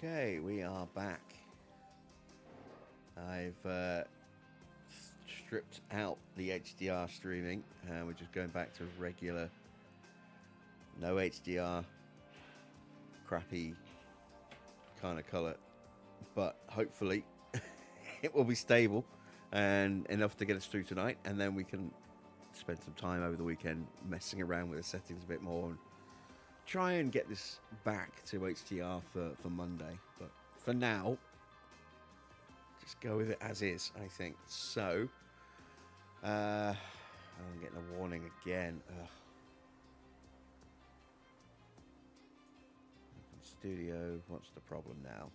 Okay, we are back. I've stripped out the HDR streaming and we're just going back to regular, no HDR, crappy kind of color, but hopefully it will be stable and enough to get us through tonight, and then we can spend some time over the weekend messing around with the settings a bit more and try and get this back to HDR for Monday. But for now, just go with it as is, I think. So, I'm getting a warning again. Ugh. Open Studio, what's the problem now?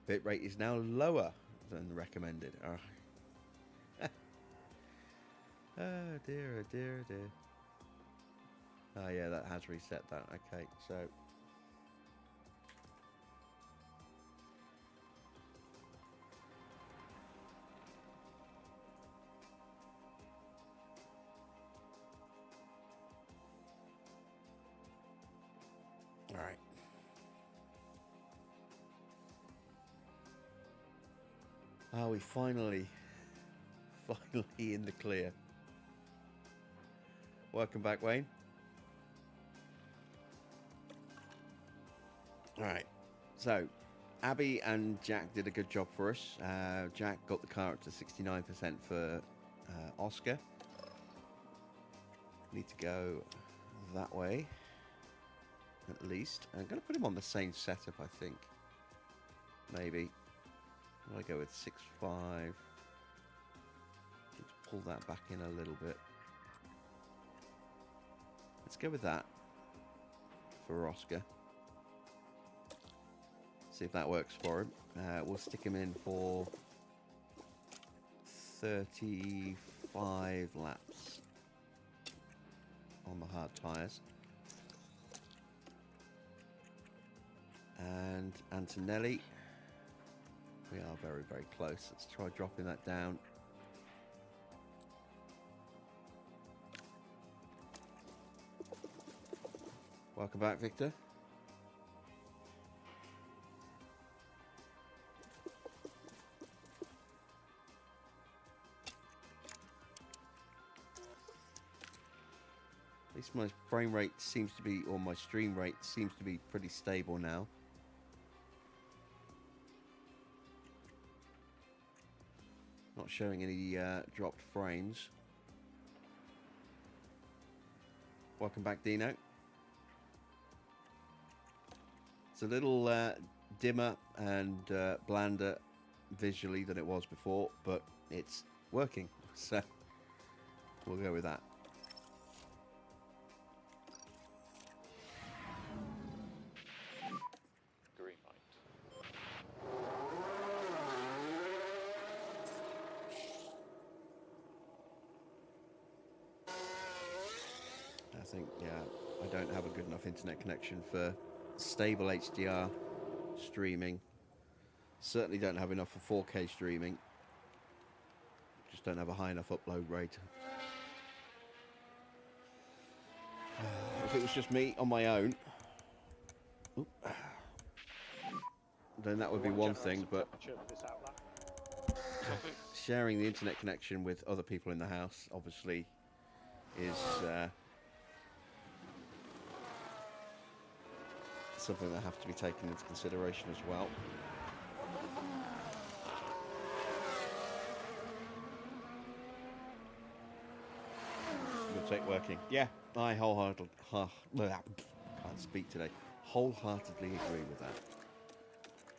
Bitrate is now lower than recommended. Oh, oh dear, oh dear, oh dear. Oh yeah, that has reset that. Okay, so all right. Are we finally in the clear? Welcome back, Wayne. Alright, so Abby and Jack did a good job for us. Jack got the car up to 69% for Oscar. Need to go that way, at least. I'm going to put him on the same setup, I think. Maybe. I'm going to go with 6.5. Let's pull that back in a little bit. Let's go with that for Oscar. See if that works for him. We'll stick him in for 35 laps on the hard tyres. And Antonelli, we are very, very close. Let's try dropping that down. Welcome back, Victor. At least my frame rate seems to be, or my stream rate seems to be pretty stable now. Not showing any dropped frames. Welcome back, Dino. It's a little dimmer and blander visually than it was before, but it's working, so we'll go with that. Green light. I think, yeah, I don't have a good enough internet connection for stable HDR streaming. Certainly don't have enough for 4K streaming. Just don't have a high enough upload rate. If it was just me on my own, then that would be one thing, but sharing the internet connection with other people in the house obviously is something that have to be taken into consideration as well. Good take working. Yeah, I wholeheartedly can't speak today. Wholeheartedly agree with that.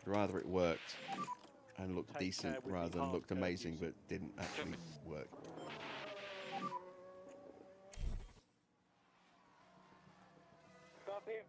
Rather it worked and looked decent rather than looked amazing but didn't actually work. Stop him.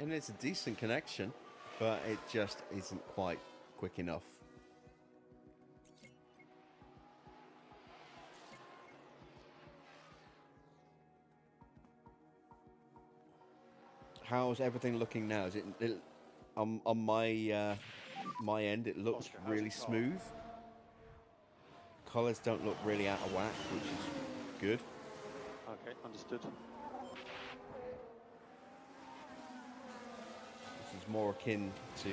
And it's a decent connection, but it just isn't quite quick enough. How's everything looking now? Is it on my my end? It looks Oscar, how's really the car? smooth. Colours don't look really out of whack, which is good. Okay, understood. This is more akin to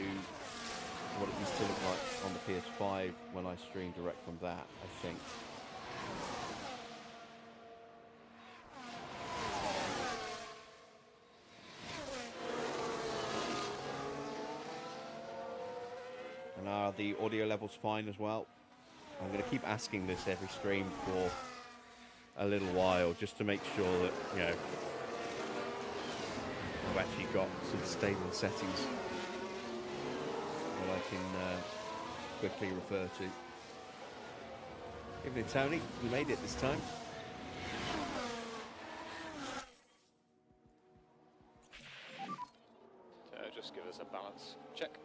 what it used to look like on the PS5 when I streamed direct from that, I think. And are the audio levels fine as well? I'm going to keep asking this every stream for a little while, just to make sure that, you know, I've actually got some stable settings that I can quickly refer to. Evening, Tony. You made it this time. Just give us a balance check.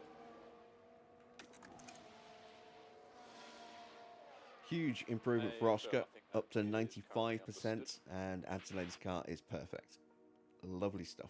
Huge improvement for Hey, Oscar, Phil, I think that up to is currently 95%, understood. and Antonelli's car is perfect. Lovely stuff.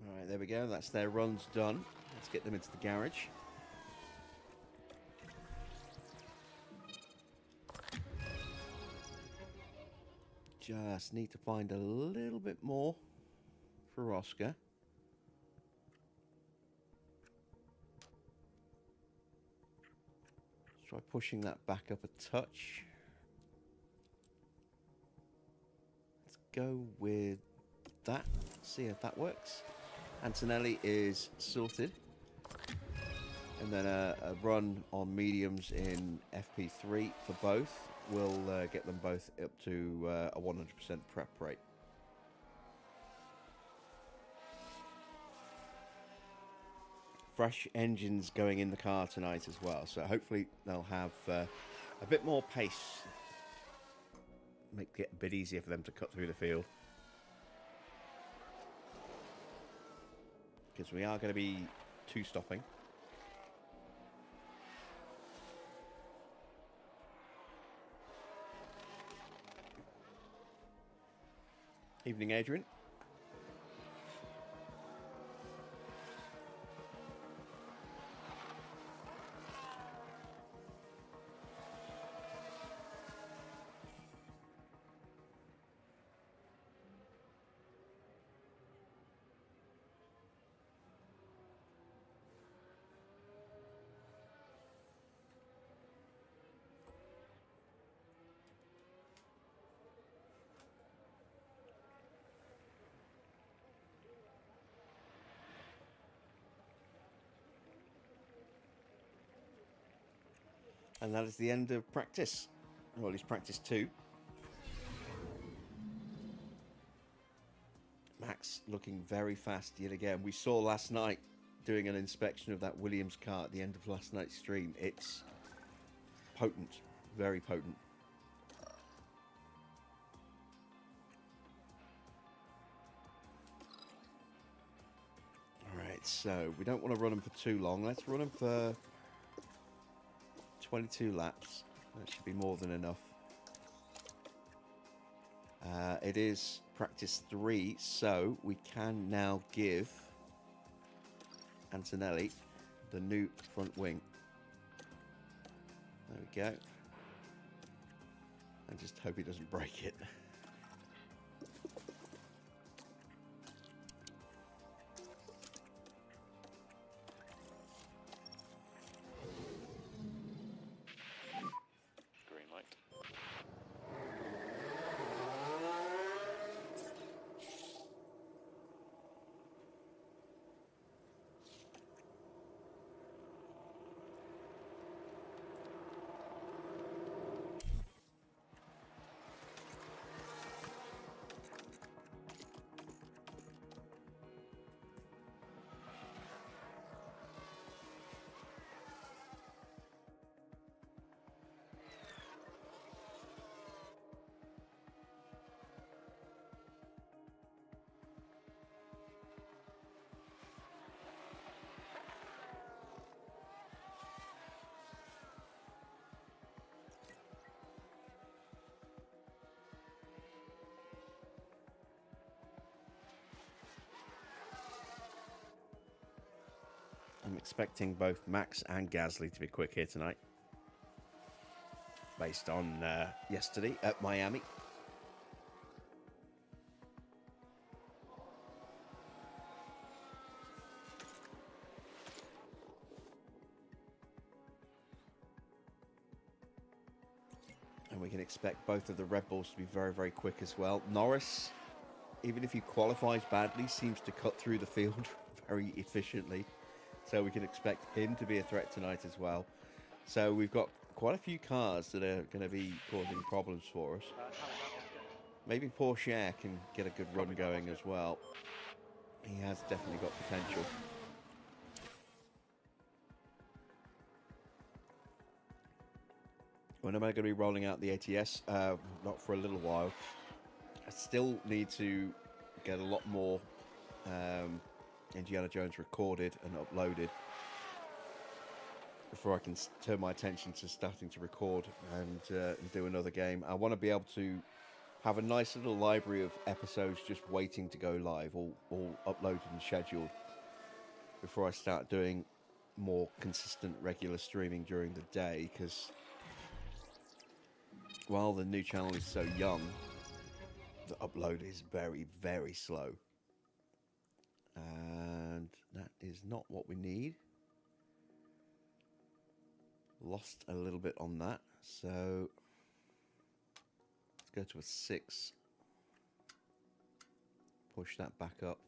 All right, there we go. That's their runs done. Let's get them into the garage. Just need to find a little bit more for Oscar. Let's try pushing that back up a touch. Let's go with that. See if that works. Antonelli is sorted. And then a run on mediums in FP3 for both will get them both up to a 100% prep rate. Fresh engines going in the car tonight as well, so hopefully they'll have a bit more pace. Make it a bit easier for them to cut through the field. Because we are going to be two-stopping. Evening, Adrian. And that is the end of practice, or at least practice 2. looking very fast yet again. We saw last night, doing an inspection of that Williams car at the end of last night's stream. It's potent, very potent. Alright, so we don't want to run them for too long. Let's run them for 22 laps. That should be more than enough. It is practice 3, so we can now give Antonelli the new front wing. There we go. And just hope he doesn't break it. Green light. I'm expecting both Max and Gasly to be quick here tonight, based on yesterday at Miami. And we can expect both of the Red Bulls to be very, very quick as well. Norris, even if he qualifies badly, seems to cut through the field very efficiently. So we can expect him to be a threat tonight as well. So we've got quite a few cars that are going to be causing problems for us. Maybe Porsche can get a good run going as well. He has definitely got potential. When am I going to be rolling out the ATS? Not for a little while. I still need to get a lot more Indiana Jones recorded and uploaded before I can turn my attention to starting to record and do another game. I want to be able to have a nice little library of episodes just waiting to go live, all uploaded and scheduled, before I start doing more consistent regular streaming during the day, because while the new channel is so young, the upload is very, very slow. And that is not what we need. Lost a little bit on that, so let's go to a 6. Push that back up.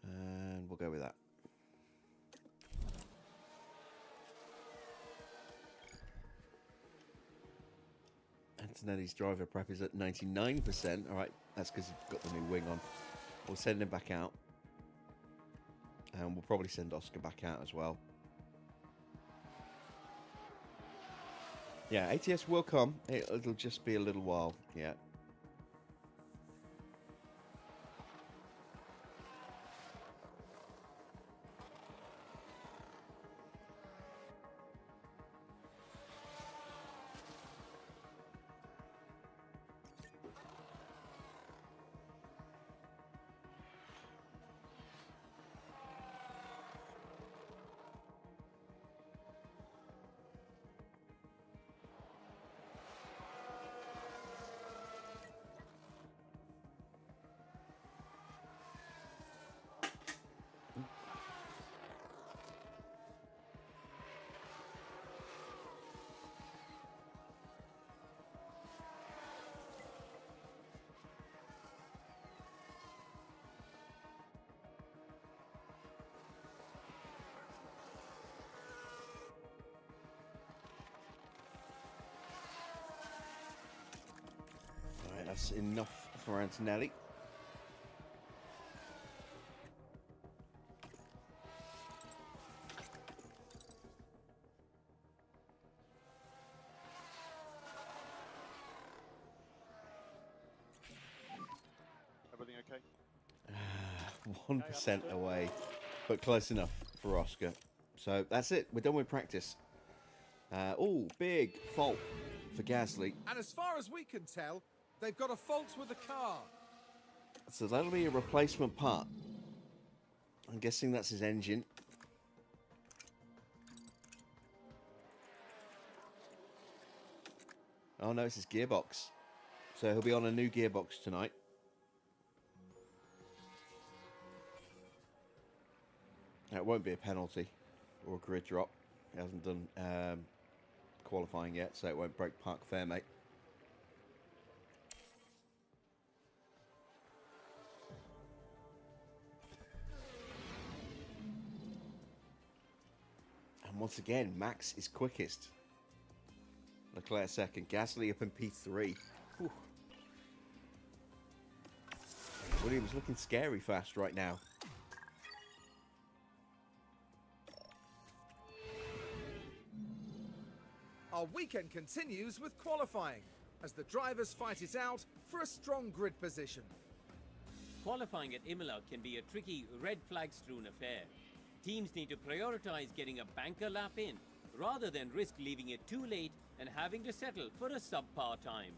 And we'll go with that. Antonelli's driver prep is at 99%. All right, that's because he's got the new wing on. We'll send him back out. And we'll probably send Oscar back out as well. Yeah, ATS will come. It'll just be a little while. Yeah. That's enough for Antonelli. Everything okay? 1% away, but close enough for Oscar. So that's it. We're done with practice. Oh, big fault for Gasly. And as far as we can tell, they've got a fault with the car. So that'll be a replacement part. I'm guessing that's his engine. Oh no, it's his gearbox. So he'll be on a new gearbox tonight. It won't be a penalty or a grid drop. He hasn't done qualifying yet, so it won't break park fair, mate. And once again, Max is quickest. Leclerc second. Gasly up in P3. Whew. Williams looking scary fast right now. Our weekend continues with qualifying, as the drivers fight it out for a strong grid position. Qualifying at Imola can be a tricky red flag-strewn affair. Teams need to prioritize getting a banker lap in, rather than risk leaving it too late and having to settle for a subpar time.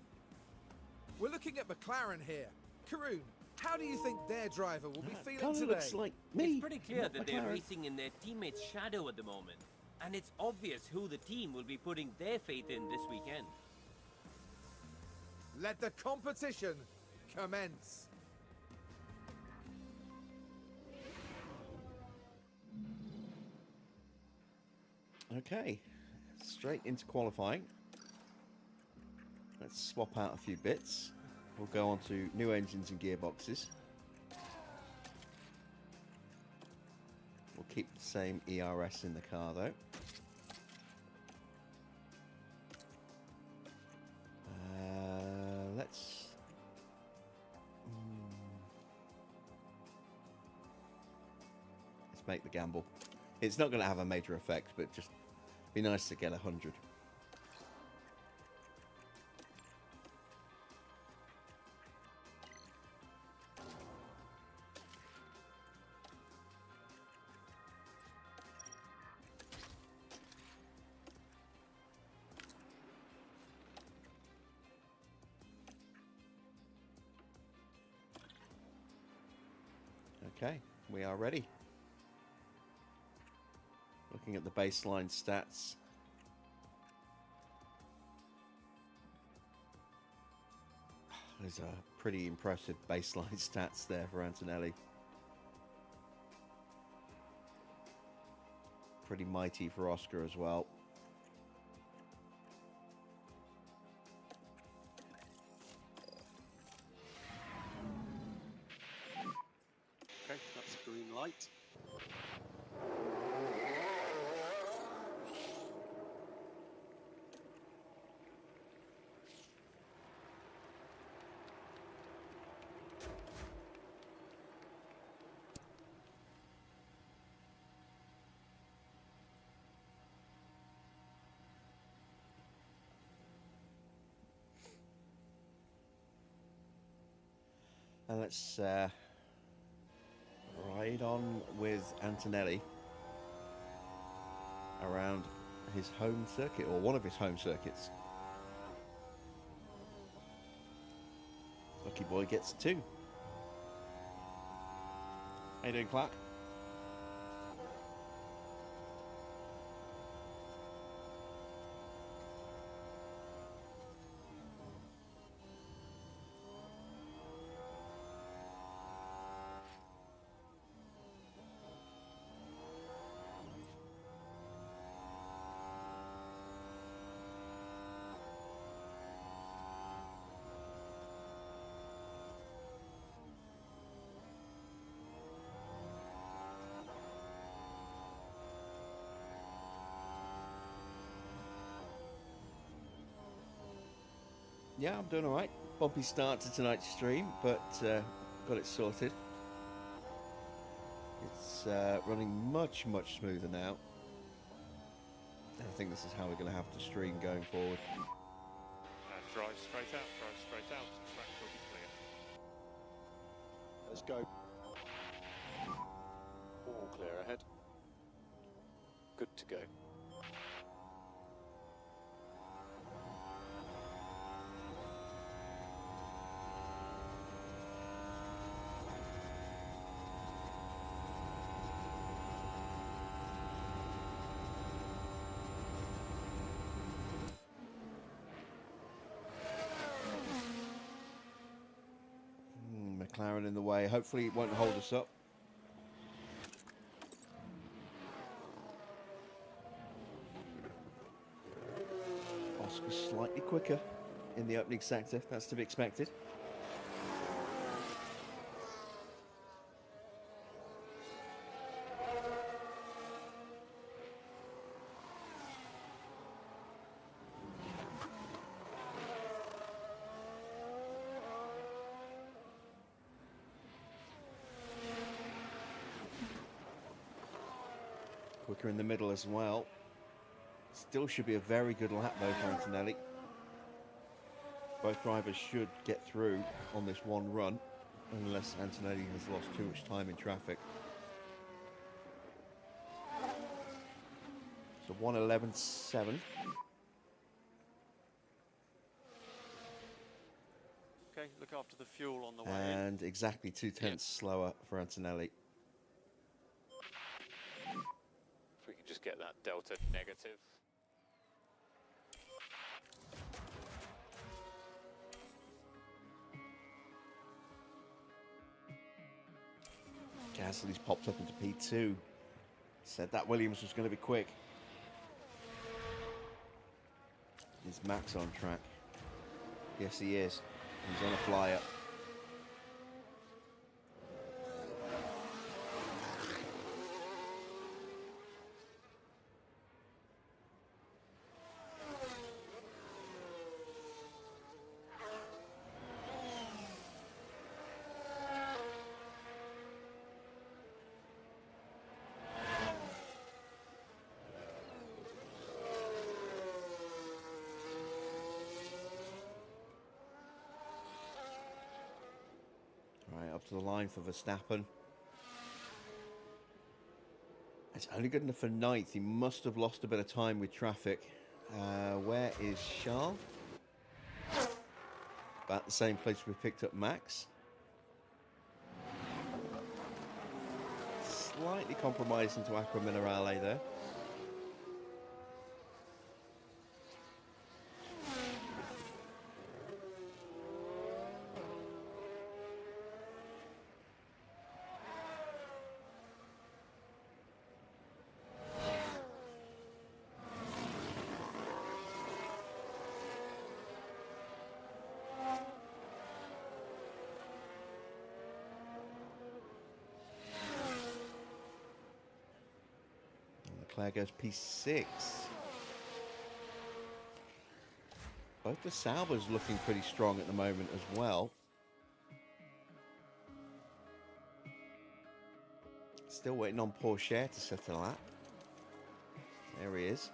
We're looking at McLaren here. Karun, how do you think their driver will be feeling Kinda today? looks like me. It's pretty clear not that they're McLaren. racing in their teammate's shadow at the moment, and it's obvious who the team will be putting their faith in this weekend. Let the competition commence. Okay, straight into qualifying. Let's swap out a few bits. We'll go on to new engines and gearboxes. We'll keep the same ERS in the car though. Let's make the gamble. It's not going to have a major effect, but just be nice to get 100. Okay, we are ready. Looking at the baseline stats. There's a pretty impressive baseline stats there for Antonelli. Pretty mighty for Oscar as well. Okay, that's green light. And let's ride on with Antonelli around his home circuit, or one of his home circuits. Lucky boy gets 2. How you doing, Clark? Yeah, I'm doing all right. bumpy start to tonight's stream, but got it sorted. It's running much smoother now. I think this is how we're going to have to stream going forward. Drive straight out, track will be clear. Let's go. All clear ahead. Good to go. McLaren in the way. Hopefully it won't hold us up. Oscar slightly quicker in the opening sector. That's to be expected. Quicker in the middle as well. Still should be a very good lap though for Antonelli. Both drivers should get through on this one run, unless Antonelli has lost too much time in traffic. So 1:11.7. Okay, look after the fuel on the way And exactly 0.2 slower for Antonelli. If we can just get that delta negative. Gasly's popped up into P2. Said that Williams was going to be quick. Is Max on track? Yes, he is. He's on a flyer. Up to the line for Verstappen. It's only good enough for ninth. He must have lost a bit of time with traffic. Where is Charles? About the same place we picked up Max. Slightly compromising to Aqua Minerale there. Leclerc goes P6. Both the Saubers looking pretty strong at the moment as well. Still waiting on Porsche to set a lap. There he is.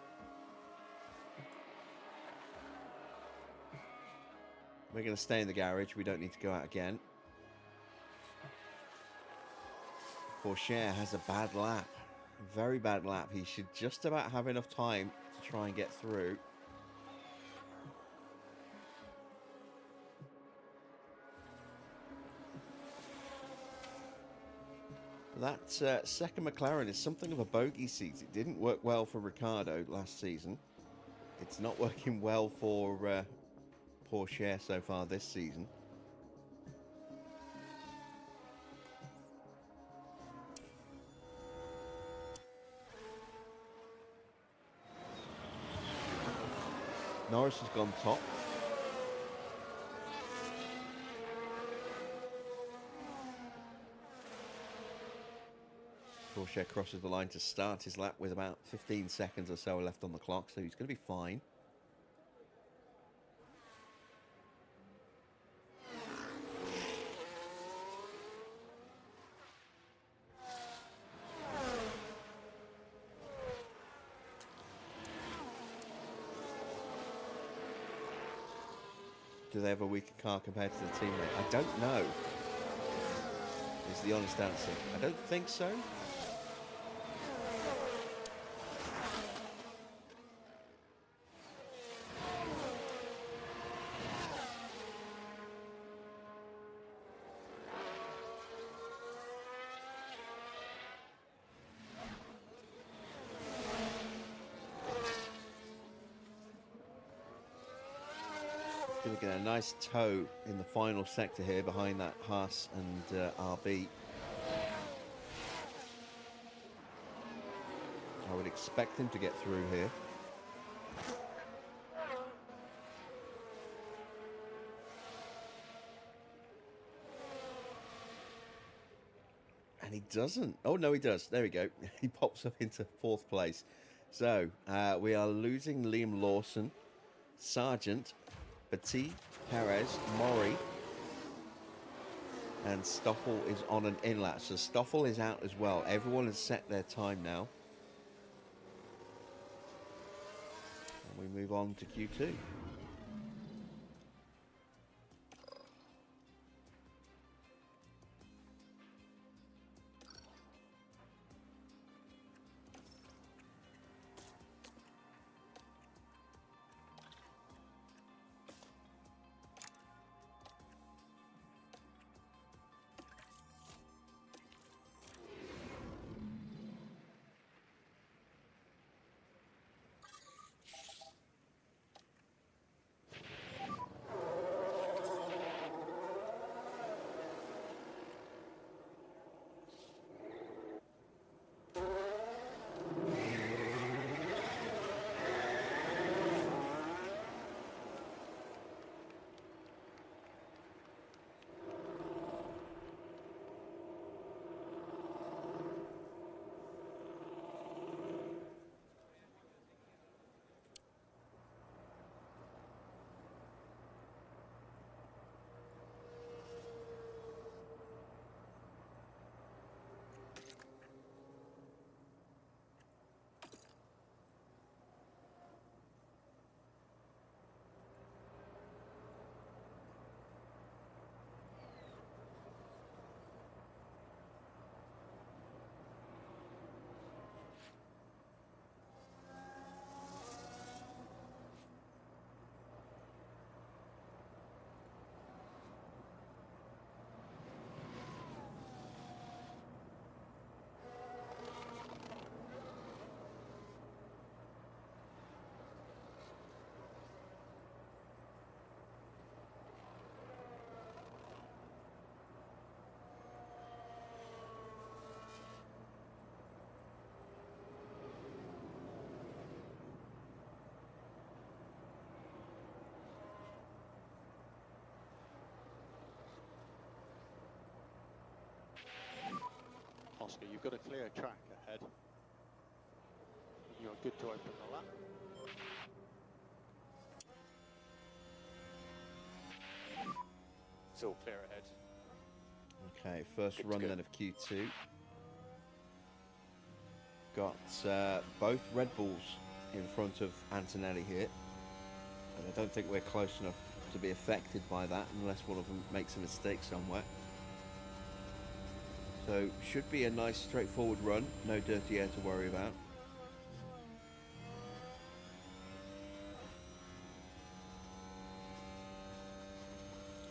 We're going to stay in the garage. We don't need to go out again. Porsche has a bad lap. Very bad lap. He should just about have enough time to try and get through. That second McLaren is something of a bogey seat. It didn't work well for Ricciardo last season. It's not working well for Porsche so far this season. Norris has gone top. Porsche crosses the line to start his lap with about 15 seconds or so left on the clock, so he's going to be fine. do they have a weaker car compared to the teammate? I don't know. Is the honest answer. I don't think so. Going to get a nice toe in the final sector here behind that Haas and RB. I would expect him to get through here. And he doesn't. Oh, no, he does. There we go. He pops up into 4th place. So, we are losing Liam Lawson, Sargent, Petit, Perez, Mori, and Stoffel is on an in-lap. So Stoffel is out as well. Everyone has set their time now. And we move on to Q2. Oscar, you've got a clear track ahead. You're good to open the lap. It's all clear ahead. Okay, first run then of Q2. Got both Red Bulls in front of Antonelli here. And I don't think we're close enough to be affected by that unless one of them makes a mistake somewhere. So should be a nice straightforward run, no dirty air to worry about.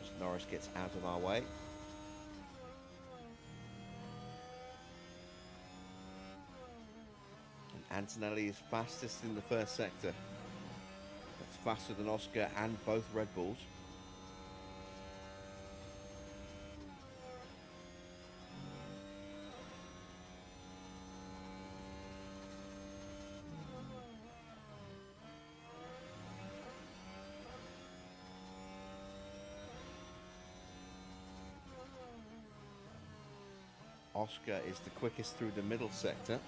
As Norris gets out of our way. And Antonelli is fastest in the first sector. That's faster than Oscar and both Red Bulls. Oscar is the quickest through the middle sector.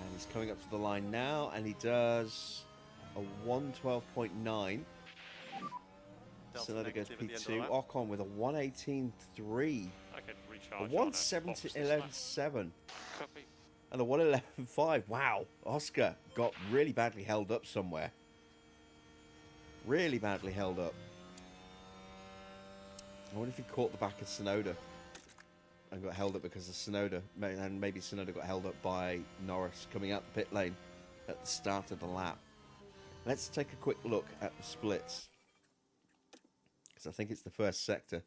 And he's coming up to the line now, and he does a 1:12.9. So there goes P2. Ocon with a 1:18.3. I can A recharge. 1:17.11.7. Copy. And a 1:11.5. Wow. Oscar got really badly held up somewhere. Really badly held up. I wonder if he caught the back of Sonoda and got held up because of Sonoda. And maybe Sonoda got held up by Norris coming out the pit lane at the start of the lap. Let's take a quick look at the splits, because I think it's the first sector.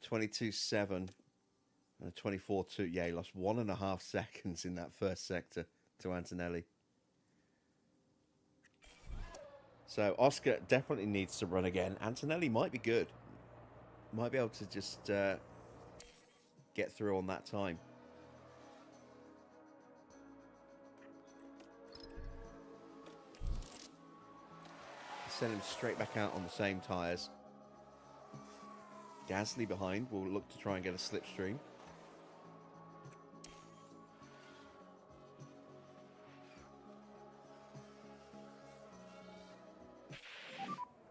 22.7 and a 24.2. Yeah, he lost 1.5 seconds in that first sector to Antonelli. So Oscar definitely needs to run again. Antonelli might be good. Might be able to just get through on that time. Send him straight back out on the same tyres. Gasly behind will look to try and get a slipstream.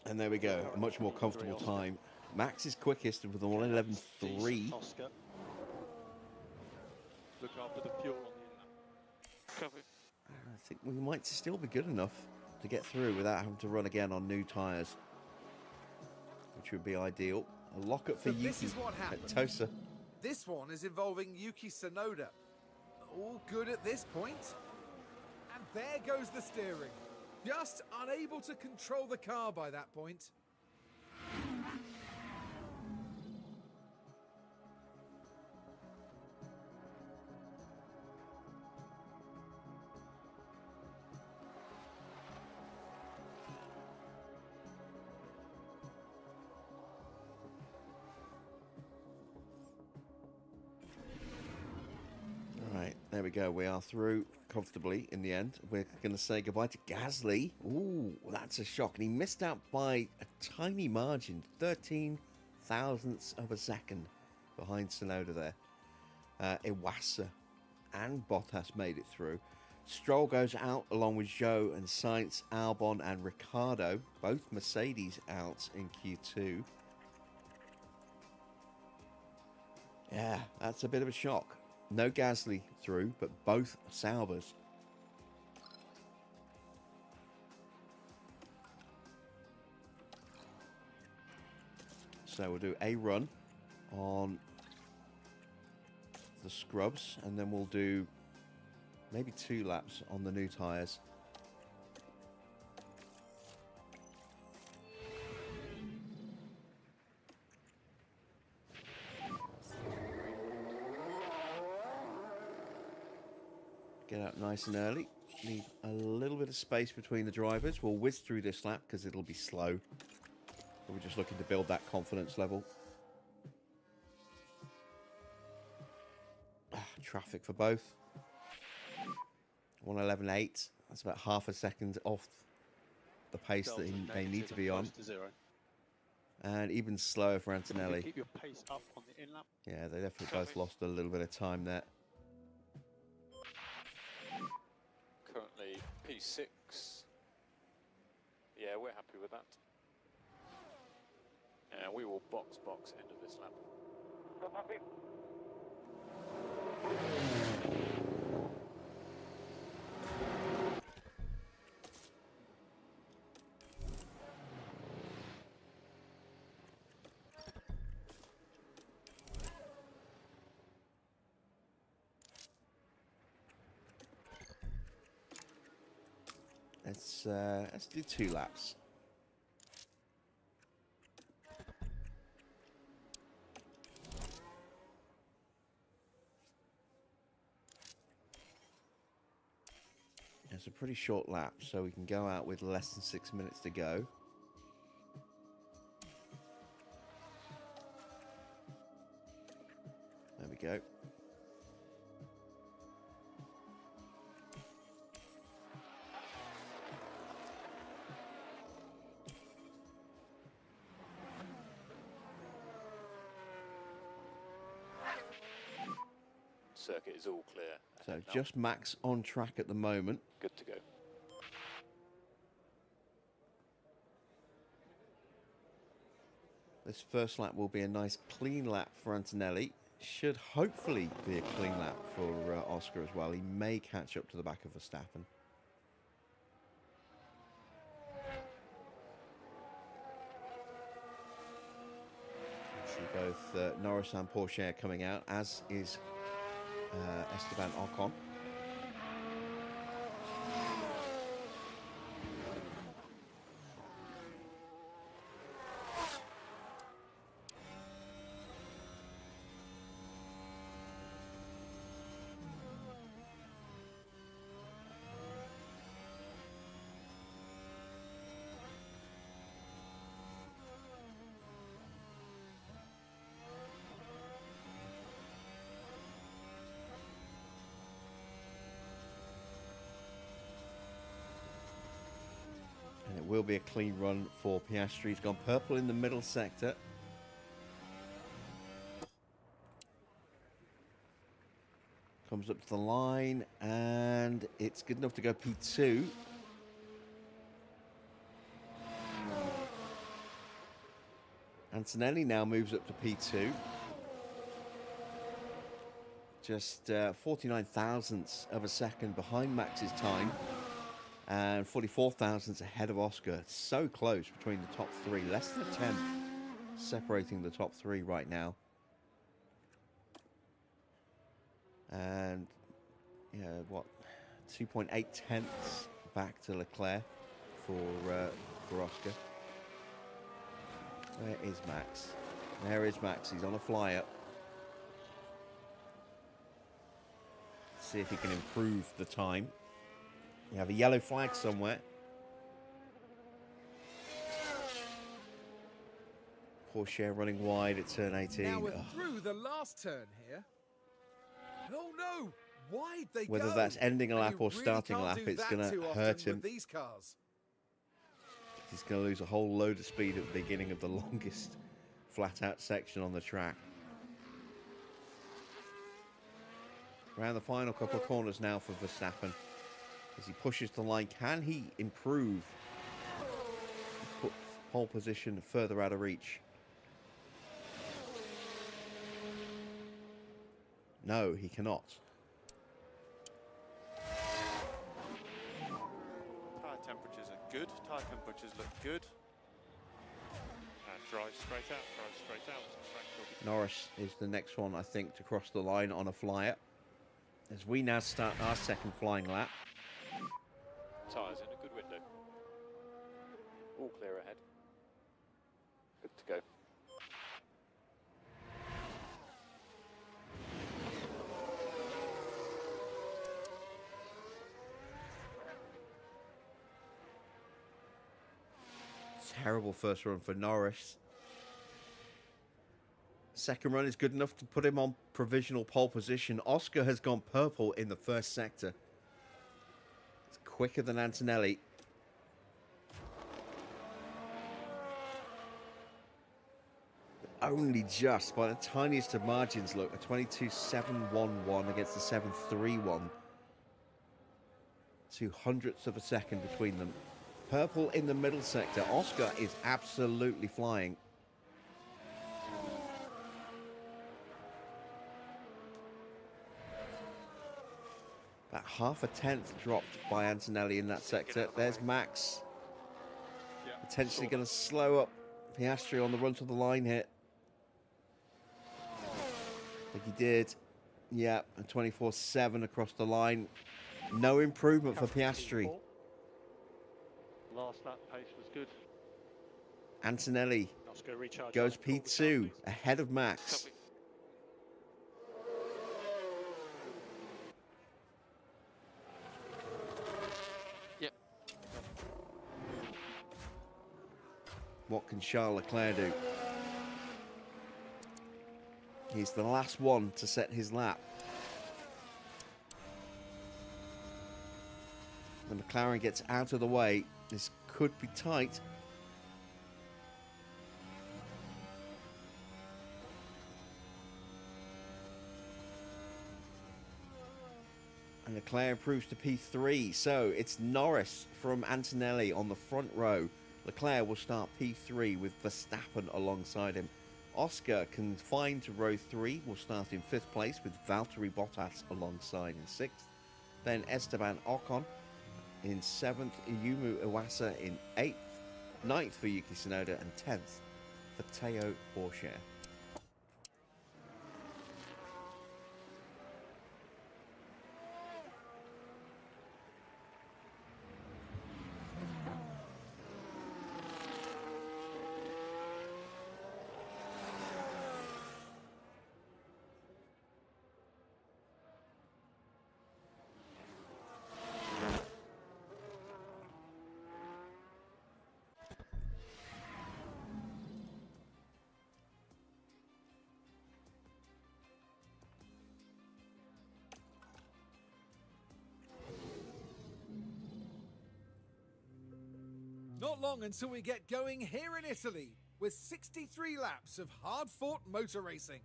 And there we go, a much more comfortable time. Max is quickest with a 1:11.3. Oscar. Look after the fuel on the Copy. I think we might still be good enough to get through without having to run again on new tyres, which would be ideal. A lockup for So this Yuki is what at happened. Tosa. This one is involving Yuki Tsunoda. All good at this point. And there goes the steering. Just unable to control the car by that point. There we go. We are through comfortably in the end. We're going to say goodbye to Gasly. Ooh, that's a shock. And he missed out by a tiny margin, 13 thousandths of a second behind Tsunoda there. Iwasa and Bottas made it through. Stroll goes out along with Zhou and Sainz, Albon and Ricciardo. Both Mercedes out in Q2. Yeah, that's a bit of a shock. No Gasly through, but both Saubers. So we'll do a run on the scrubs, and then we'll do maybe 2 laps on the new tyres. Get out nice and early. Need a little bit of space between the drivers. We'll whiz through this lap because it'll be slow. We're just looking to build that confidence level. Traffic for both. 1:11.8. That's about half a second off the pace that they need to be on. And even slower for Antonelli. Keep your pace up on the in-lap. Yeah, they definitely both lost a little bit of time there. Currently P6. Yeah, we're happy with that. And we will box end of this lap. Happy. Let's do 2 laps. It's a pretty short lap, so we can go out with less than 6 minutes to go. There we go. Circuit is all clear. So just Max on track at the moment. Good to go. This first lap will be a nice clean lap for Antonelli. should hopefully be a clean lap for Oscar as well. He may catch up to the back of Verstappen. See both Norris and Porsche coming out, as is Esteban Ocon. And it will be a clean run for Piastri. He's gone purple in the middle sector. Comes up to the line, and it's good enough to go P2. Antonelli now moves up to P2. Just 49 thousandths of a second behind Max's time. And 44 thousandths ahead of Oscar. So close between the top three. Less than a tenth separating the top three right now. And, yeah, what? 2.8 tenths back to Leclerc for Oscar. Where is Max? There is Max. He's on a fly-up. See if he can improve the time. You have a yellow flag somewhere. Porsche running wide at turn 18. Now we're through the last turn here. Oh no! Why'd they Whether go? that's ending a And lap you or really starting a can't lap, do it's that going too to often hurt with him. these cars. He's going to lose a whole load of speed at the beginning of the longest flat-out section on the track. Around the final couple of corners now for Verstappen. As he pushes the line, can he improve? Put pole position further out of reach. No, he cannot. Tyre temperatures are good. Tyre temperatures look good. And drive straight out, drive straight out. Track will be Norris is the next one, I think, to cross the line on a flyer. As we now start our second flying lap. Tyres in a good window. All clear ahead. Good to go. Terrible first run for Norris. Second run is good enough to put him on provisional pole position. Oscar has gone purple in the first sector. It's quicker than Antonelli. Only just, by the tiniest of margins, look, a 22.711 against a 7.31. 200ths of a second between them. Purple in the middle sector. Oscar is absolutely flying. About half a tenth dropped by Antonelli in that sector. There's Max. Potentially going to slow up Piastri on the run to the line here. I think he did. Yeah, a 24.7 across the line. No improvement for Piastri. last lap pace was good. Antonelli Oscar recharge goes on, call the P2 car, ahead of Max. Copy. Yep. What can Charles Leclerc do? He's the last one to set his lap. The McLaren gets out of the way. This could be tight. And Leclerc improves to P3. So it's Norris from Antonelli on the front row. Leclerc will start P3 with Verstappen alongside him. Oscar confined to row 3 will start in 5th place with Valtteri Bottas alongside in 6th. Then Esteban Ocon in 7th, Yumu Iwasa in 8th, 9th for Yuki Tsunoda and 10th for Teo Pourchaire. Not long until we get going here in Italy, with 63 laps of hard-fought motor racing.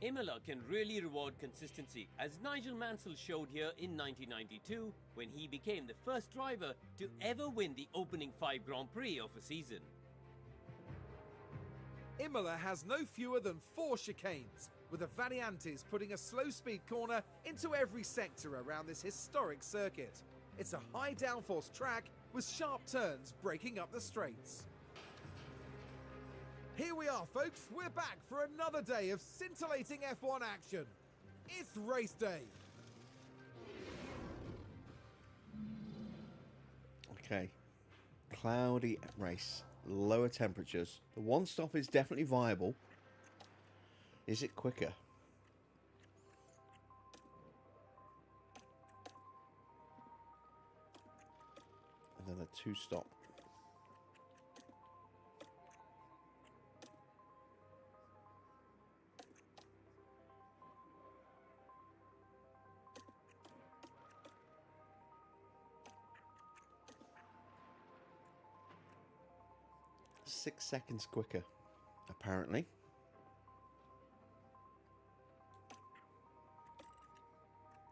Imola can really reward consistency, as Nigel Mansell showed here in 1992 when he became the first driver to ever win the opening 5 Grand Prix of a season. Imola has no fewer than 4 chicanes, with the Variantes putting a slow-speed corner into every sector around this historic circuit. It's a high downforce track with sharp turns breaking up the straights. Here we are, folks. We're back for another day of scintillating F1 action. It's race day. Okay, cloudy race, lower temperatures. The one stop is definitely viable. Is it quicker? And then a 2-stop. Six seconds quicker, apparently.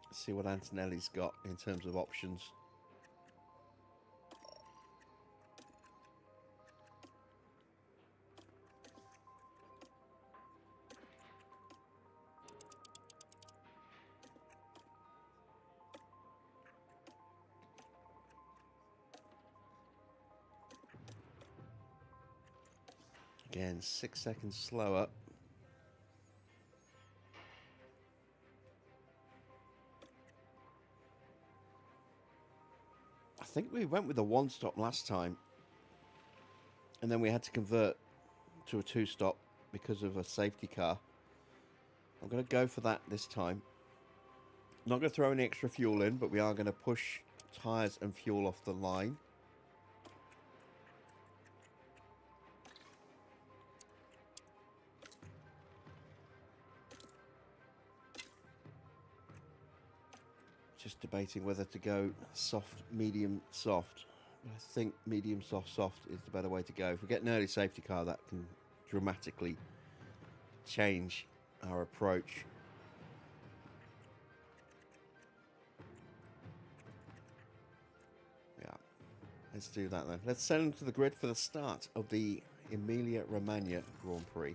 Let's see what Antonelli's got in terms of options. Again, 6 seconds slower. I think we went with a 1-stop last time, and then we had to convert to a 2-stop because of a safety car. I'm going to go for that this time. Not going to throw any extra fuel in, but we are going to push tyres and fuel off the line. Just debating whether to go soft, medium, soft. I think medium, soft, soft is the better way to go. If we get an early safety car, that can dramatically change our approach. Yeah, let's do that then. Let's send them to the grid for the start of the Emilia-Romagna Grand Prix.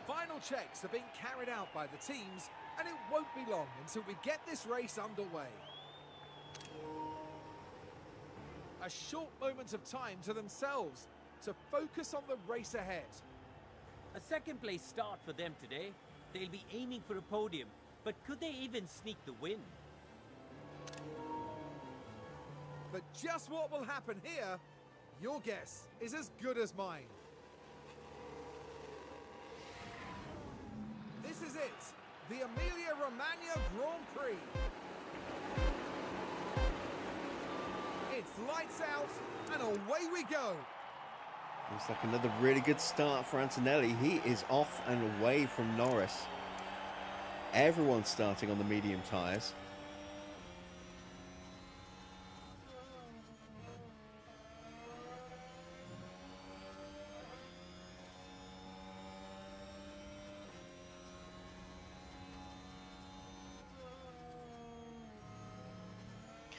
Final checks are being carried out by the teams, and it won't be long until we get this race underway. A short moment of time to themselves to focus on the race ahead. A second place start for them today. They'll be aiming for a podium, but could they even sneak the win? But just what will happen here, your guess is as good as mine. This is it, the Emilia-Romagna Grand Prix. It's lights out and away we go. Looks like another really good start for Antonelli. He is off and away from Norris. Everyone's starting on the medium tyres.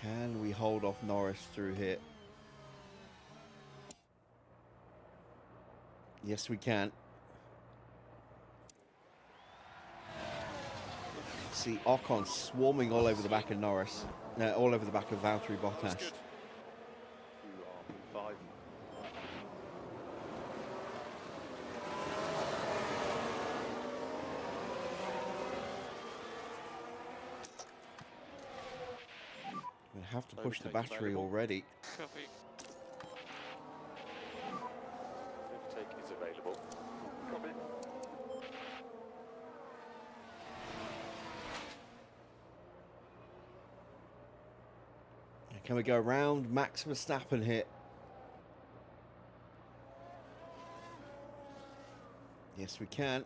Can we hold off Norris through here? Yes, we can. See Ocon swarming all over the back of Norris. All over the back of Valtteri That's Bottas. good. You are P5. We have to push the Overtake battery available. already. Copy. Overtake is available. Copy. Can we go around Max Verstappen here? Yes, we can.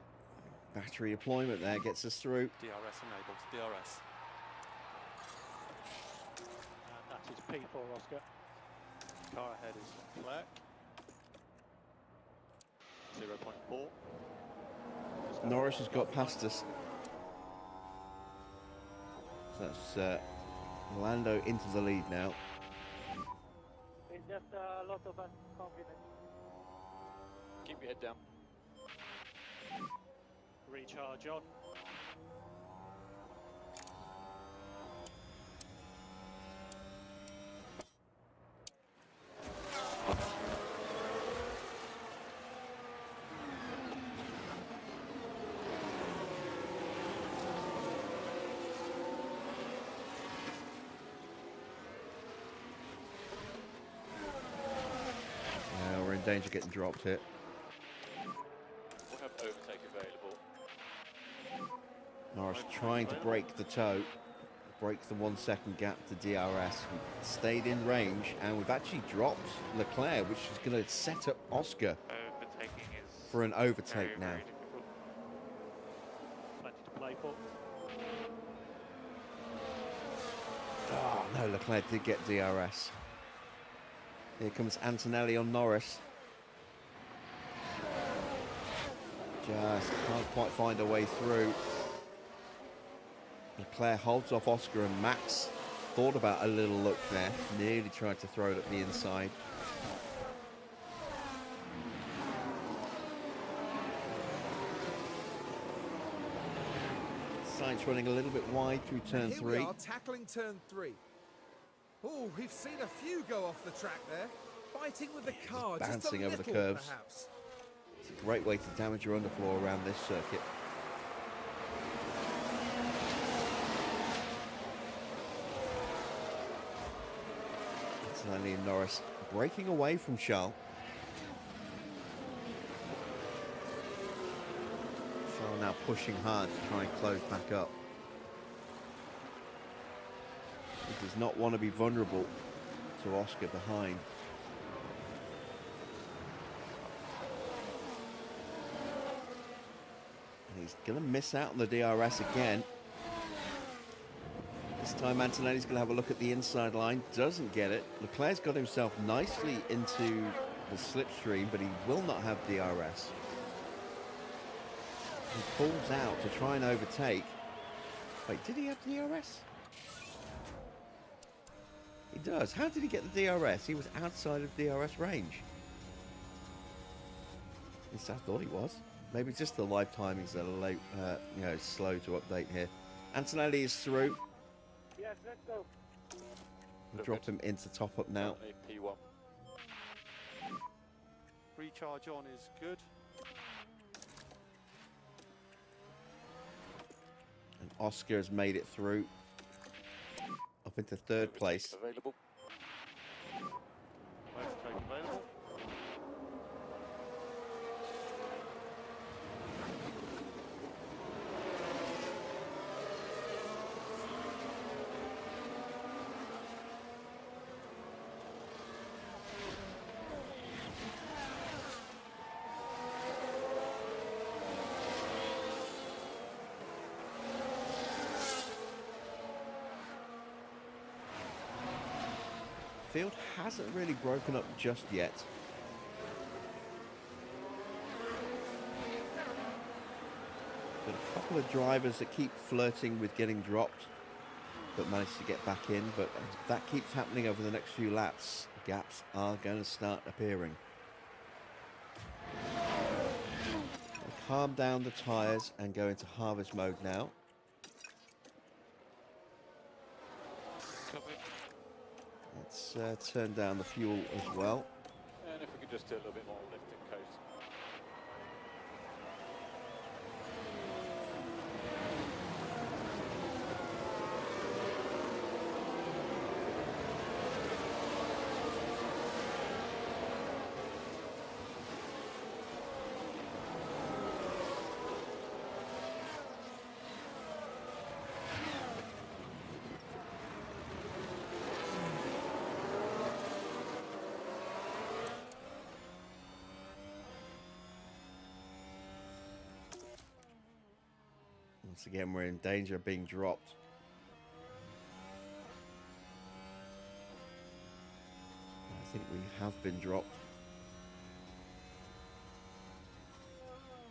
Battery deployment there gets us through. DRS enabled, DRS. And that is P4, Oscar. Car ahead is Leclerc. 0.4. Norris has got past us. So that's Lando into the lead now. It's just a lot of confidence. Keep your head down. Recharge on. We're in danger of getting dropped here. We'll have overtake available. Norris trying to break the toe, break the 1 second gap to DRS. We stayed in range and we've actually dropped Leclerc, which is going to set up Oscar Overtaking is for an overtake very, now. very difficult. Plenty to play for. Oh no, Leclerc did get DRS. Here comes Antonelli on Norris. Just can't quite find a way through. Leclerc holds off Oscar and Max. Thought about a little look there. Nearly tried to throw it at the inside. Sainz running a little bit wide through turn Here 3. we are tackling turn 3. Oh, we've seen a few go off the track there. Fighting with the car, just a bouncing over the little, curves. perhaps. It's a great way to damage your underfloor around this circuit. Antonelli and Norris breaking away from Charles. Charles now pushing hard to try and close back up. He does not want to be vulnerable to Oscar behind. And he's going to miss out on the DRS again. This time Antonelli's going to have a look at the inside line. Doesn't get it. Leclerc's got himself nicely into the slipstream, but he will not have DRS. He pulls out to try and overtake. Wait, did he have DRS? He does. How did he get the DRS? He was outside of DRS range. At least I thought he was. Maybe just the live timings that are late, slow to update here. Antonelli is through. Yes, let's go. We'll drop him into top up now. Currently P1. Recharge on is good. And Oscar has made it through. Up into third place. Available. Overtake available. Field hasn't really broken up just yet. But a couple of drivers that keep flirting with getting dropped, but manage to get back in. But if that keeps happening over the next few laps, gaps are going to start appearing. calm down the tyres and go into harvest mode now. Copy. Let's turn down the fuel as well. And if we could just do a little bit more lift and coast. Once again, we're in danger of being dropped. I think we have been dropped.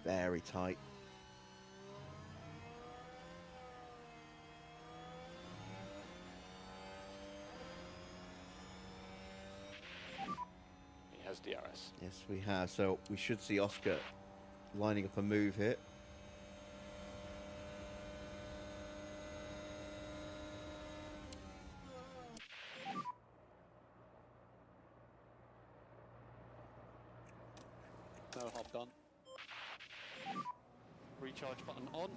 Very tight. He has DRS. Yes, we have. So we should see Oscar lining up a move here. No hop done. Recharge button on.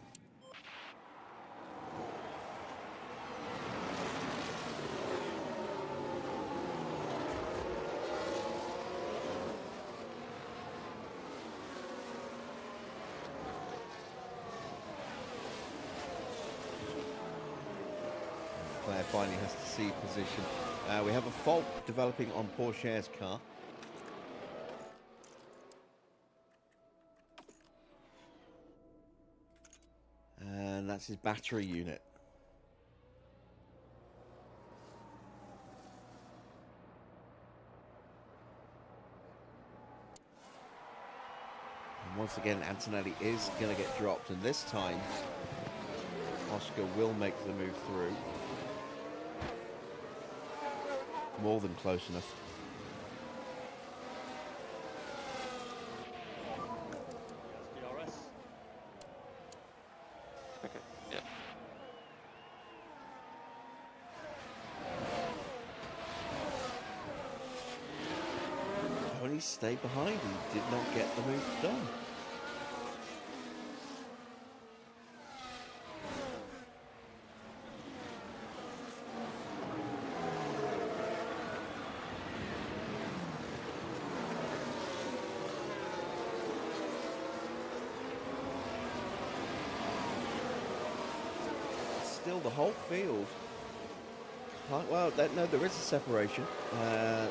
Player finally has to see position. We have a fault developing on Porsche's car. And that's his battery unit. And once again, Antonelli is going to get dropped, and this time Oscar will make the move through. More than close enough. DRS. Okay, yeah. Tony stayed behind. He did not get the move done. Still, the whole field. Well, no, there is a separation.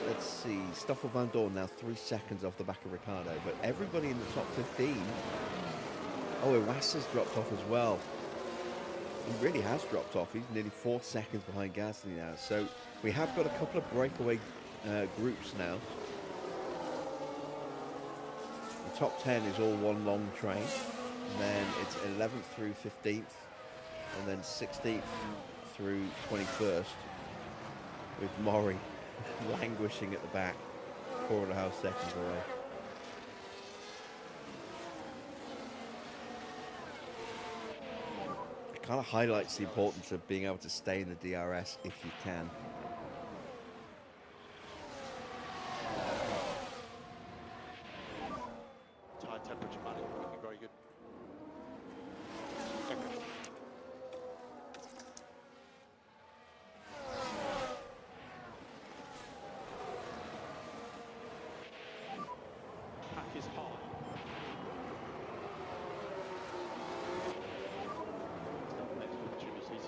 Let's see. Stoffel Van Dorn now 3 seconds off the back of Ricciardo, but everybody in the top 15. Oh, Iwasa's dropped off as well. He really has dropped off. He's nearly 4 seconds behind Gasly now. So we have got a couple of breakaway groups now. The top 10 is all one long train. And then it's 11th through 15th. And then 16th through 21st. With Mori languishing at the back, 4.5 seconds away. It kind of highlights the importance of being able to stay in the DRS if you can. Tire temperature management looking very good. Pack is high. Next opportunities.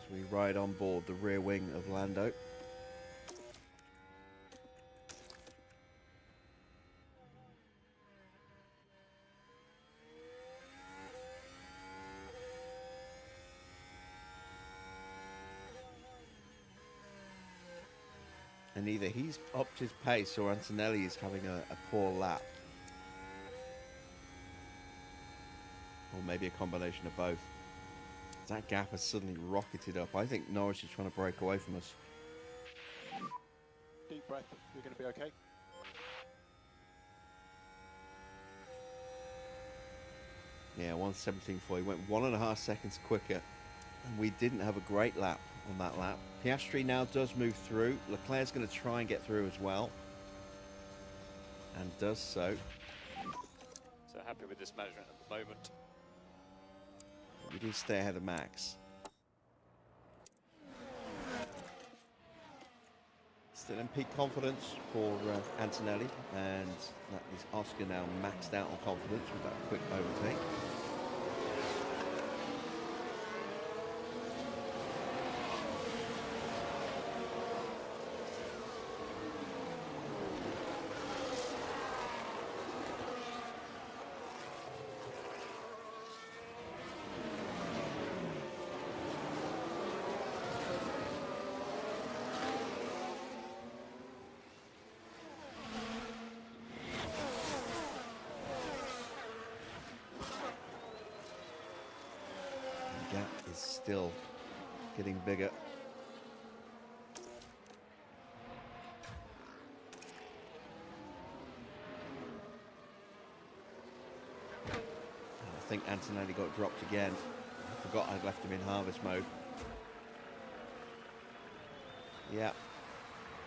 So we ride on board the rear wing of Lando. And either he's upped his pace or Antonelli is having a poor lap. Or maybe a combination of both. That gap has suddenly rocketed up. I think Norris is trying to break away from us. Deep deep breath. You're going to be okay. Yeah, 1:17.4. He went 1.5 seconds quicker. And we didn't have a great lap on that lap. Piastri now does move through. Leclerc's going to try and get through as well. And does so. So happy with this management at the moment. We do stay ahead of Max. Still in peak confidence for Antonelli. And that is Oscar now maxed out on confidence with that quick overtake. Gap is still getting bigger. And I think Antonelli got dropped again. I forgot I'd left him in harvest mode. Yeah,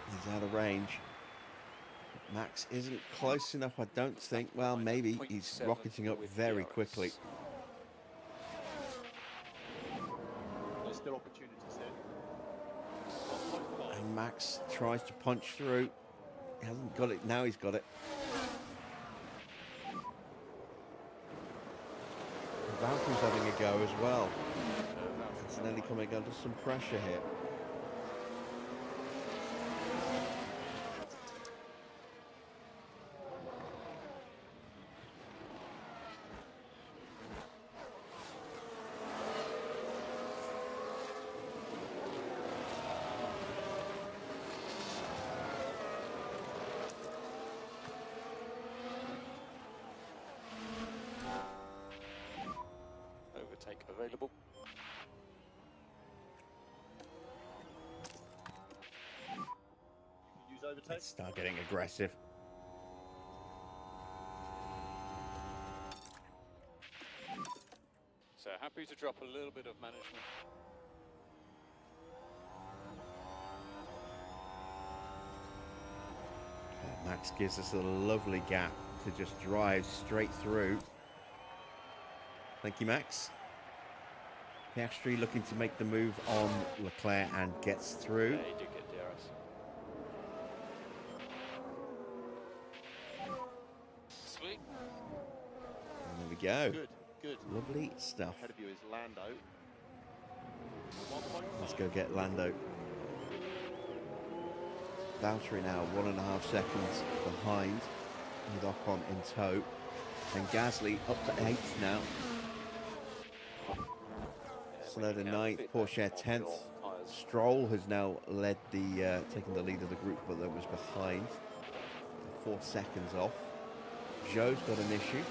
he's out of range. Max isn't close enough, I don't think. Well, maybe he's rocketing up very quickly. There's still opportunities there. And Max tries to punch through. He hasn't got it. Now he's got it. And Valtteri's having a go as well. Antonelli coming under some pressure here. Overtake available. Use overtake. Let's start getting aggressive. So happy to drop a little bit of management. Max gives us a lovely gap to just drive straight through. Thank you, Max. Piastri looking to make the move on Leclerc and gets through. Yeah, he did get DRS. Sweet. And there we go. Good, good. Lovely stuff. Ahead of you is Lando. 1.5. Let's go get Lando. Valtteri now 1.5 seconds behind with Ocon in tow. And Gasly up to 8th now. Sonoda 9th, Porsche 10th. Stroll has now led the taken the lead of the group, but that was behind. 4 seconds off. Joe's got an issue.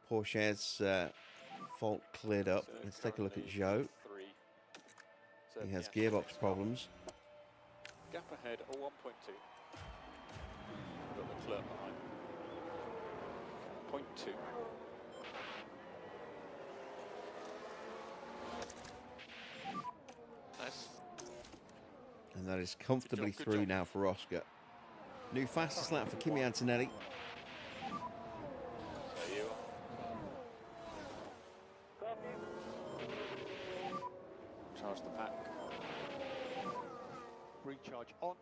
Porsche's fault cleared up. Let's take a look at Joe. He has gearbox problems. Gap ahead, or 1.2. Got Leclerc behind. 0.2. Nice. And that is comfortably Good through job. now for Oscar. New fastest lap for Kimi Antonelli. There you are. Charge the pack. Recharge on.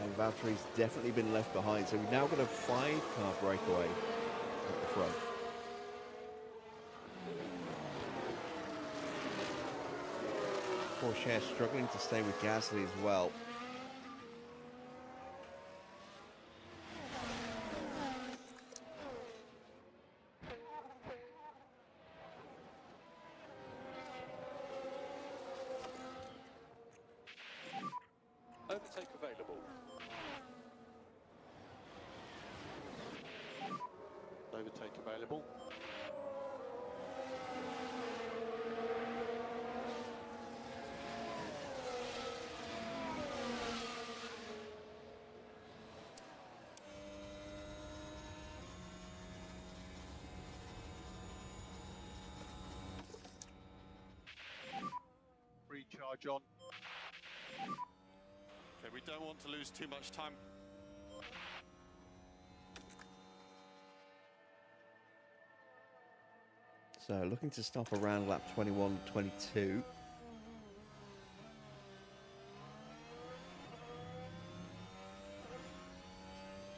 And Valtteri's definitely been left behind. So we've now got a 5-car breakaway at the front. Porsche struggling to stay with Gasly as well. available. Recharge on. Okay, we don't want to lose too much time. So looking to stop around lap 21-22. So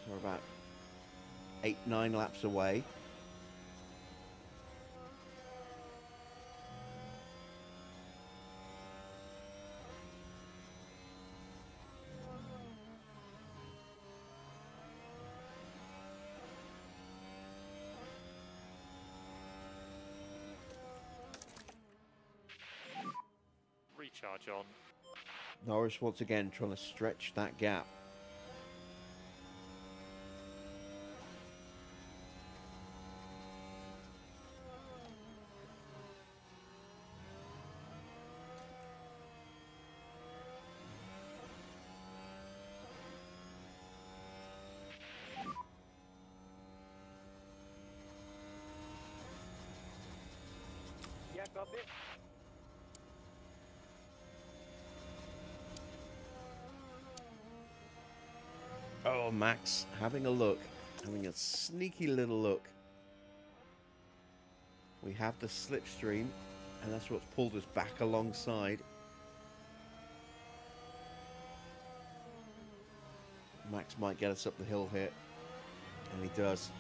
we're about 8-9 laps away. Recharge on. Norris once again trying to stretch that gap. Yeah, copy. Oh, Max, having a look, having a sneaky little look. We have the slipstream, and that's what's pulled us back alongside. Max might get us up the hill here, and he does.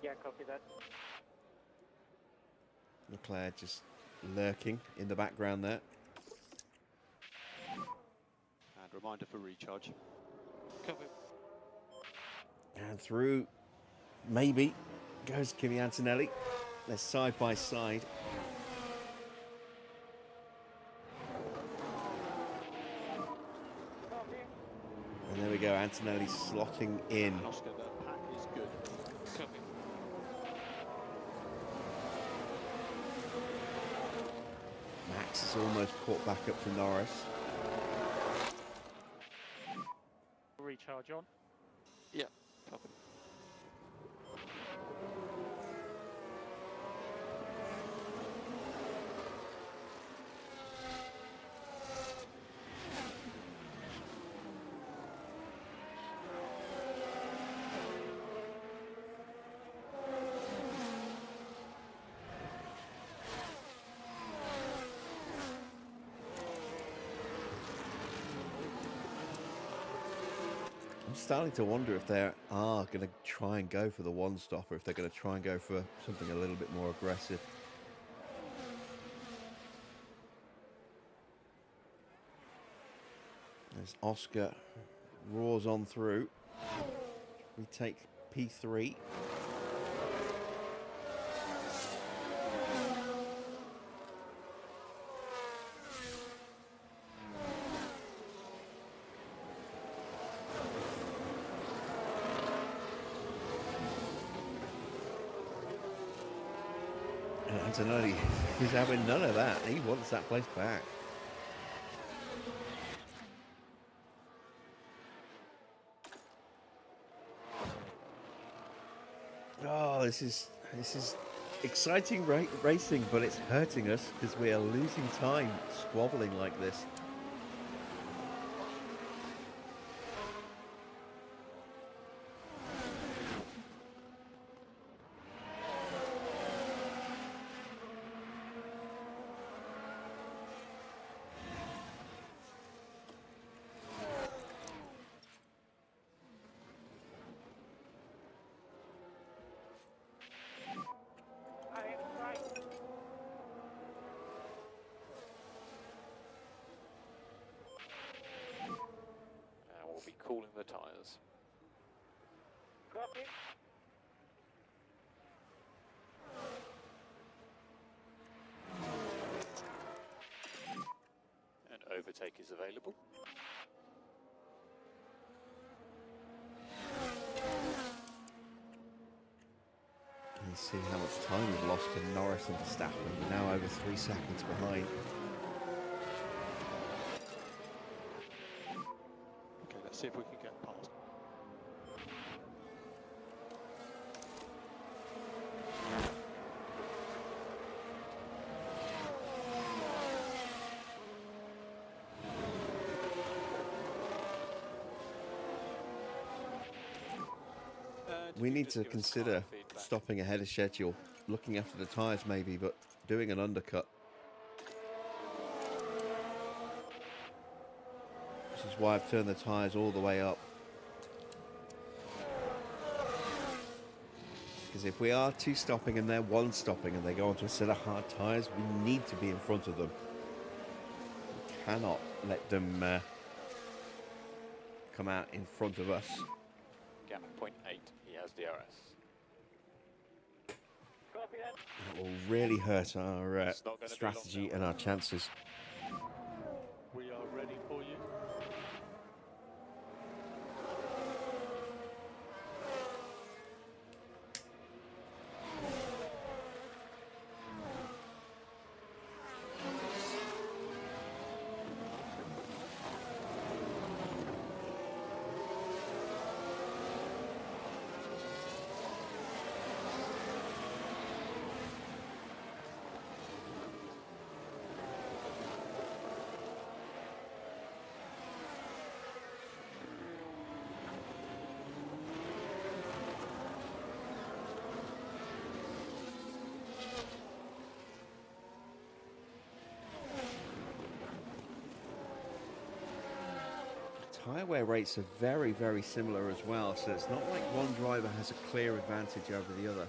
Yeah, copy that. Leclerc just lurking in the background there. And reminder for recharge. Copy. And through, maybe, goes Kimi Antonelli. They're side by side. Copy. And there we go, Antonelli slotting in. And Oscar, the pack is good. Copy. Max is almost caught back up to Norris. Recharge on. Yeah, copy. I'm starting to wonder if they are going to try and go for the one stop, or if they're going to try and go for something a little bit more aggressive. As Oscar roars on through, we take P3. And Antonelli, he's having none of that. He wants that place back. Oh, this is exciting racing, but it's hurting us because we are losing time squabbling like this. cooling the tyres. Copy. And overtake is available. You see how much time we've lost to Norris and Verstappen. We're now over 3 seconds behind. Okay, let's see if we can get past. We need to consider stopping ahead of schedule, looking after the tyres maybe, but doing an undercut. This is why I've turned the tyres all the way up. Because if we are 2 stopping and they're 1 stopping and they go onto a set of hard tyres, we need to be in front of them. We cannot let them come out in front of us. Gap 0.8, he has DRS. Copy that. It will really hurt our It's not gonna be long strategy now. and our chances. We are ready for you. Tyre wear rates are very, very similar as well, so it's not like one driver has a clear advantage over the other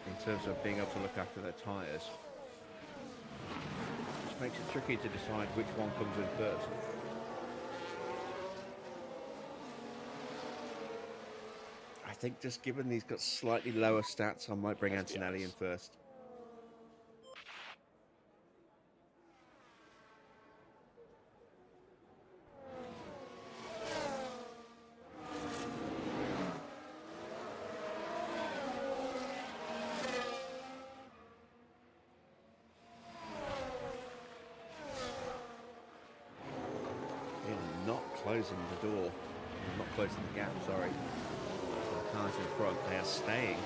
in terms of being able to look after their tyres. Which makes it tricky to decide which one comes in first. I think just given he's got slightly lower stats, I might bring Antonelli in first. Closing the door, not closing the gap, sorry. The cars in front, they are staying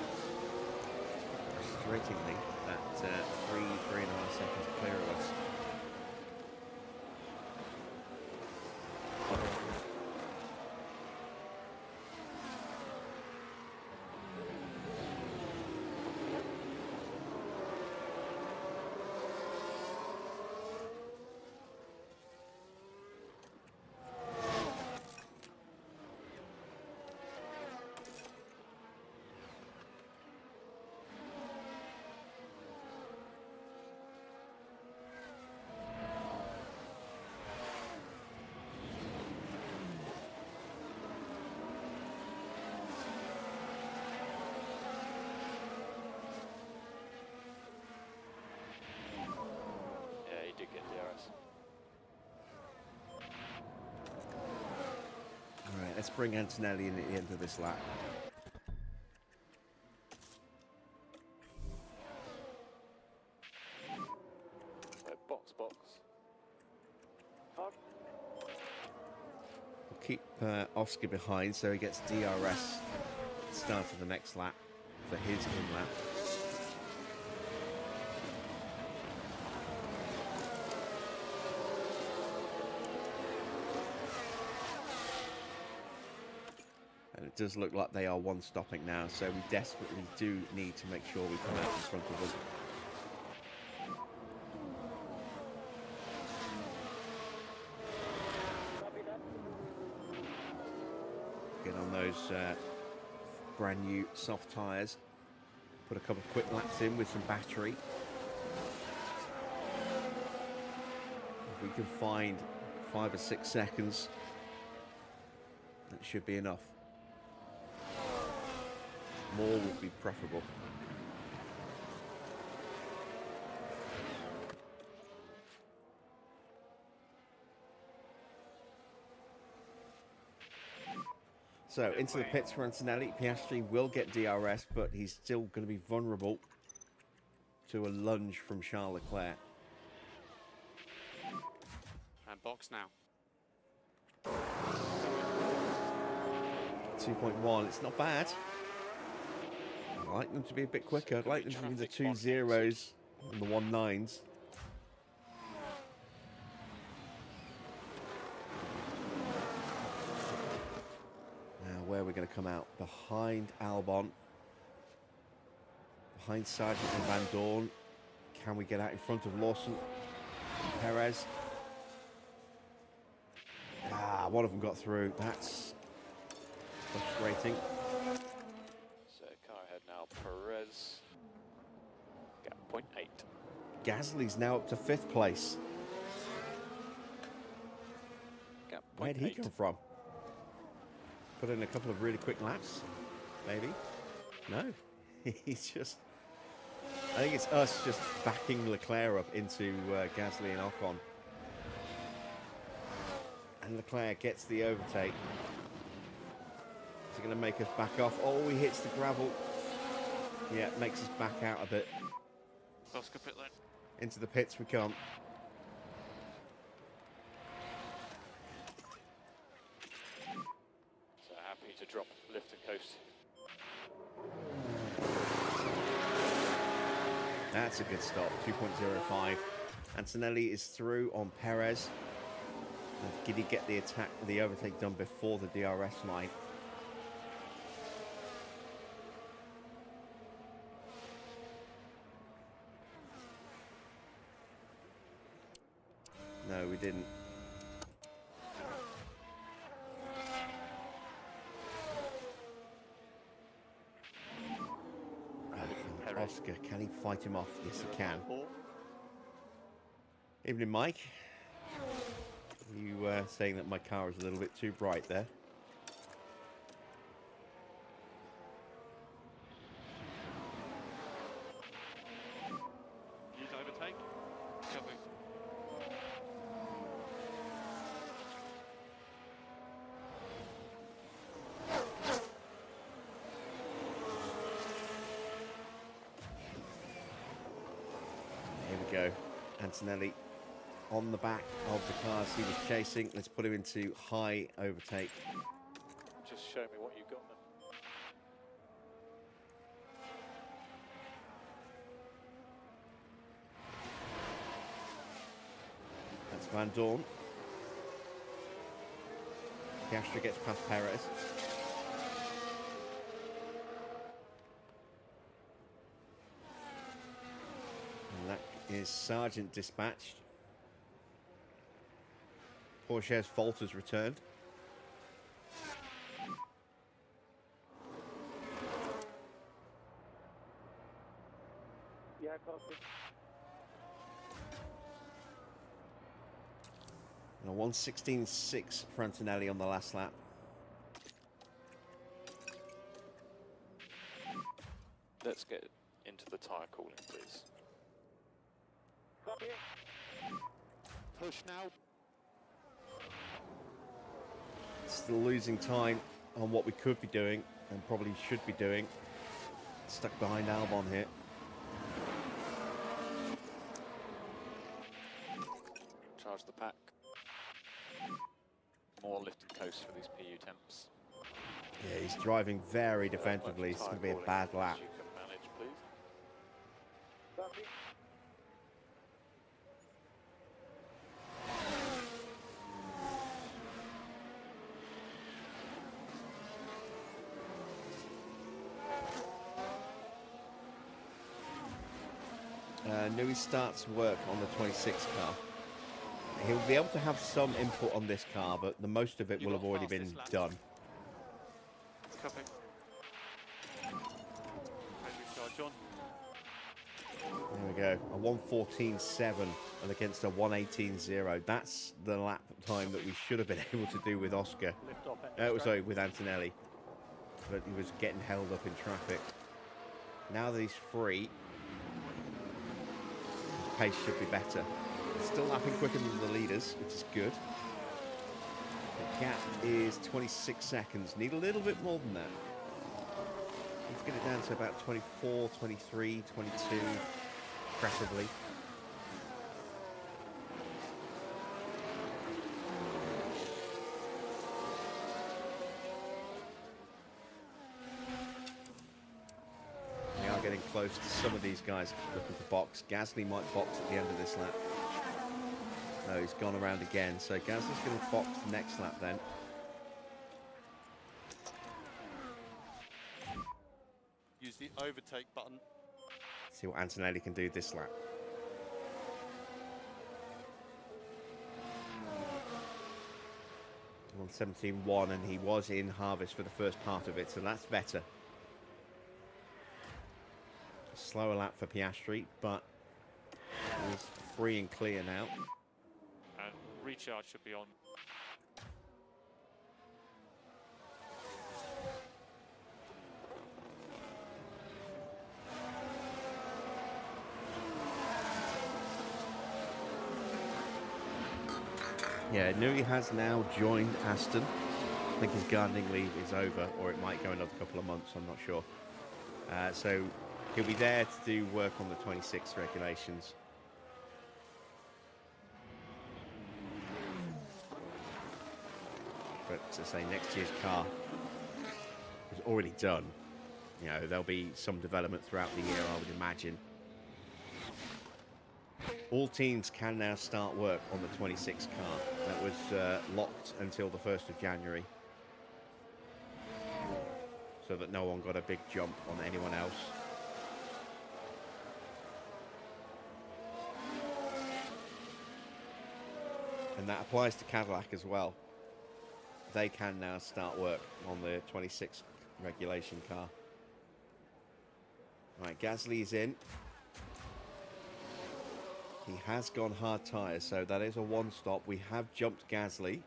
frustratingly at 3.5 seconds clear of us. Did get DRS. Alright, let's bring Antonelli in at the end of this lap. So box. Talk. We'll keep Oscar behind so he gets DRS at the start of the next lap for his in lap. And it does look like they are 1 stopping now, so we desperately do need to make sure we come out in front of them. Copy that. Get on those brand new soft tyres. Put a couple of quick laps in with some battery. If we can find 5 or 6 seconds That should be enough. More would be preferable. So into the pits for Antonelli. Piastri will get DRS, but he's still going to be vulnerable to a lunge from Charles Leclerc. And box now. 2.1, it's not bad. I'd like them to be a bit quicker. I'd like them to be the 2 zeros and the 1 9s. Now, where are we going to come out? Behind Albon. Behind Sargent and Van Dorn. Can we get out in front of Lawson and Perez? Ah, one of them got through. That's frustrating. So car ahead now, Perez. Gap 0.8. Gasly's now up to 5th place. Gap 0.8. Where'd he come from? Put in a couple of really quick laps, maybe? No. He's just... I think it's us just backing Leclerc up into Gasly and Ocon. And Leclerc gets the overtake. Is he going to make us back off? Oh, he hits the gravel. Yeah, makes us back out a bit. Oscar pit lane. Into the pits we come. So happy to drop lift and coast. That's a good stop, 2.05. Antonelli is through on Perez. Did he get the overtake done before the DRS line? No, we didn't. Oscar, can he fight him off? Yes, he can. Evening, Mike. You saying that my car is a little bit too bright there? Use overtake. Copy. Here we go. Antonelli on the back of the cars he was chasing. Let's put him into high overtake. Just show me what you've got then. That's Van Dorn. Piastri gets past Perez. And that is Sargent dispatched. Porsche's fault has returned. Yeah, copy. And a 1:16.6 for Antonelli on the last lap. Let's get into the tyre cooling, please. Copy. Push now. Still losing time on what we could be doing and probably should be doing. Stuck behind Albon here. Charge the pack. More lift and coast for these PU temps. Yeah, he's driving very defensively. It's going to be a bad lap. You can manage, please. Copy. Nui starts work on the 26 car. He'll be able to have some input on this car, but the most of it will have already been done. Copy. Charge on. There we go. A 1:14.7 and against a 1:18.0. That's the lap time that we should have been able to do with Oscar. Lift off end of Sorry, track. with Antonelli. But he was getting held up in traffic. Now that he's free, his pace should be better. Still lapping quicker than the leaders, which is good. The gap is 26 seconds. Need a little bit more than that. Let's get it down to about 24, 23, 22, preferably. We are getting close to some of these guys looking for box. Gasly might box at the end of this lap. No, he's gone around again. So Gasly's going to box the next lap then. Use the overtake button. See what Antonelli can do this lap. On 17.1, and he was in harvest for the first part of it, so that's better. A slower lap for Piastri, but he's free and clear now. And recharge should be on. Yeah, Nui has now joined Aston. I think his gardening leave is over, or it might go another couple of months, I'm not sure. So he'll be there to do work on the 26 regulations. But to say, next year's car is already done. You know, there'll be some development throughout the year, I would imagine. All teams can now start work on the 26 car. That was locked until the 1st of January. So that no one got a big jump on anyone else. And that applies to Cadillac as well. They can now start work on the 26 regulation car. Right, Gasly's in. He has gone hard tyres, so that is a one stop. We have jumped Gasly.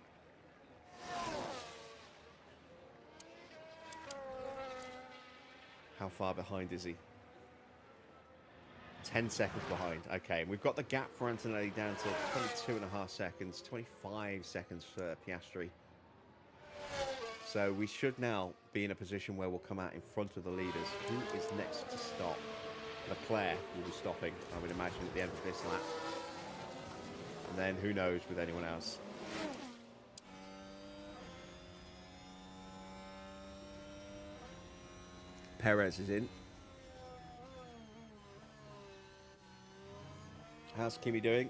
How far behind is he? 10 seconds behind. Okay, we've got the gap for Antonelli down to 22.5 seconds, 25 seconds for Piastri. So we should now be in a position where we'll come out in front of the leaders. Who is next to stop? Leclerc will be stopping, I would imagine, at the end of this lap. And then who knows with anyone else. Perez is in. How's Kimi doing?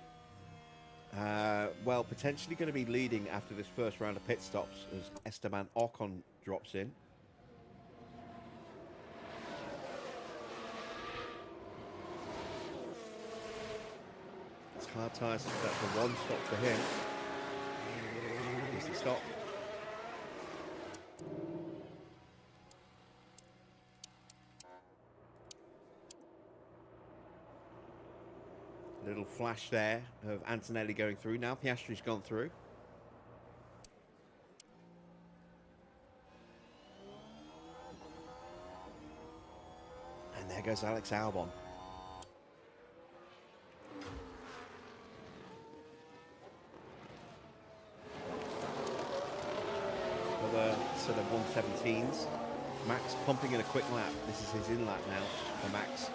Well, potentially going to be leading after this first round of pit stops as Esteban Ocon drops in. It's hard tyres, that's a one stop for him. Easy stop. Little flash there of Antonelli going through. Now Piastri's gone through. And there goes Alex Albon. Another set of 117s. Max pumping in a quick lap. This is his in lap now for Max.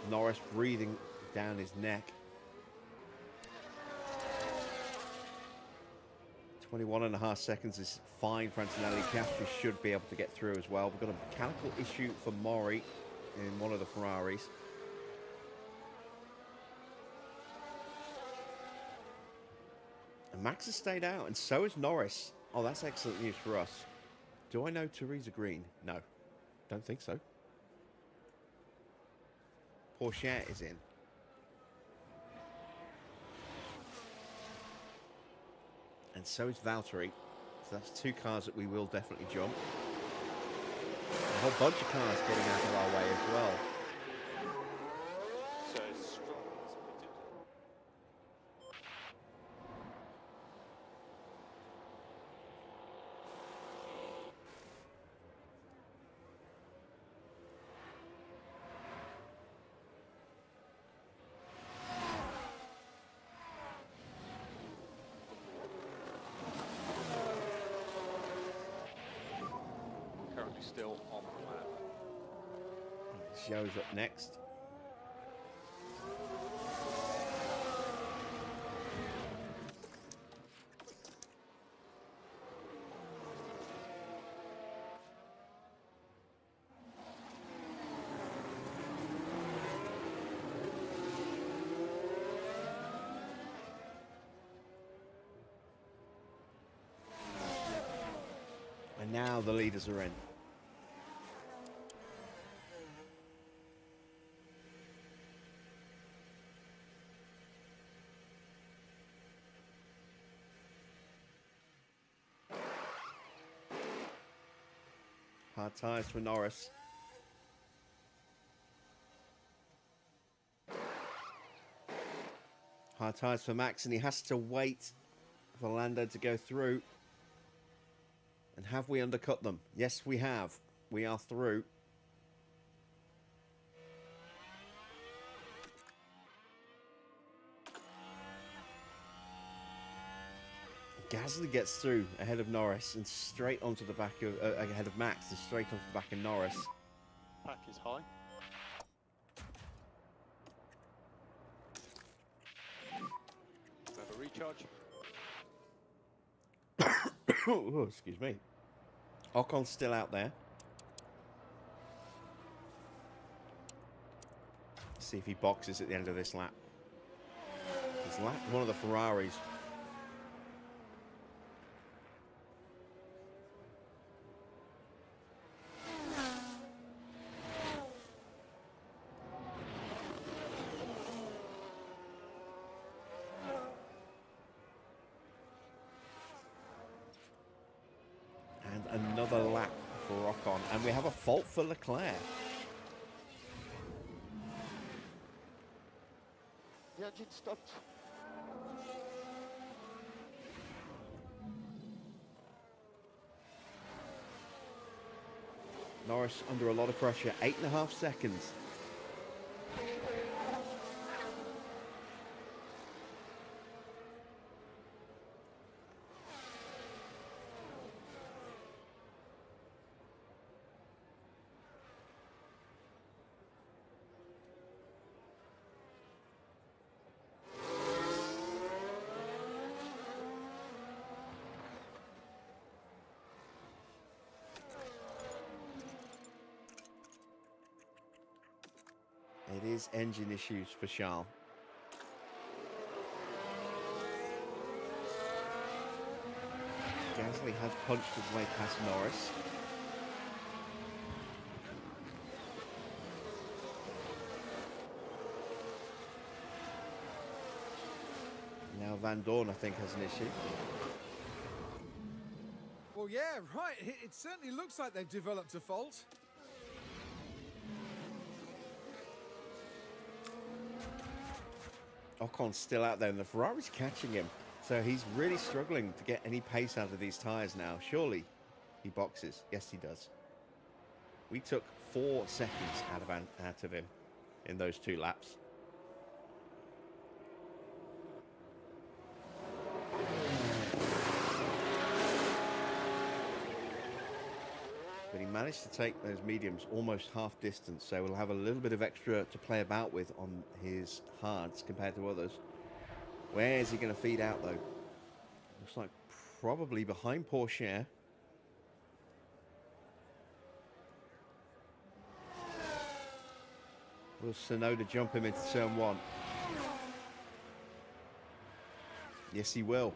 Norris breathing down his neck. 21.5 seconds is fine for Antonelli. Piastri should be able to get through as well. We've got a mechanical issue for Mori in one of the Ferraris. And Max has stayed out, and so has Norris. Oh, that's excellent news for us. Do I know Teresa Green? No, don't think so. Porsche is in. And so is Valtteri. So that's two cars that we will definitely jump. A whole bunch of cars getting out of our way as well. So Stroll is pitted. still on plan. Shows up next. And now the leaders are in. Hard tyres for Norris. Hard tyres for Max, and he has to wait for Lando to go through. And have we undercut them? Yes, we have. We are through. Gasly gets through ahead of Norris and straight onto the back of ahead of Max and straight onto the back of Norris. Pack is high. Have a recharge. Oh, excuse me. Ocon's still out there. See if he boxes at the end of this lap. He's lapped one of the Ferraris. And another lap for Ocon. And we have a fault for Leclerc. The engine stopped. Norris under a lot of pressure. 8.5 seconds. It is engine issues for Charles. Gasly has punched his way past Norris. Now Van Dorn, I think, has an issue. Well, yeah, right. It certainly looks like they've developed a fault. Ocon's still out there and the Ferrari's catching him. So he's really struggling to get any pace out of these tyres now. Surely he boxes. Yes, he does. We took 4 seconds out of him in those 2 laps. But he managed to take those mediums almost half distance, so we'll have a little bit of extra to play about with on his hards compared to others. Where is he going to feed out, though? Looks like probably behind Porsche. Will Tsunoda jump him into turn 1? Yes, he will.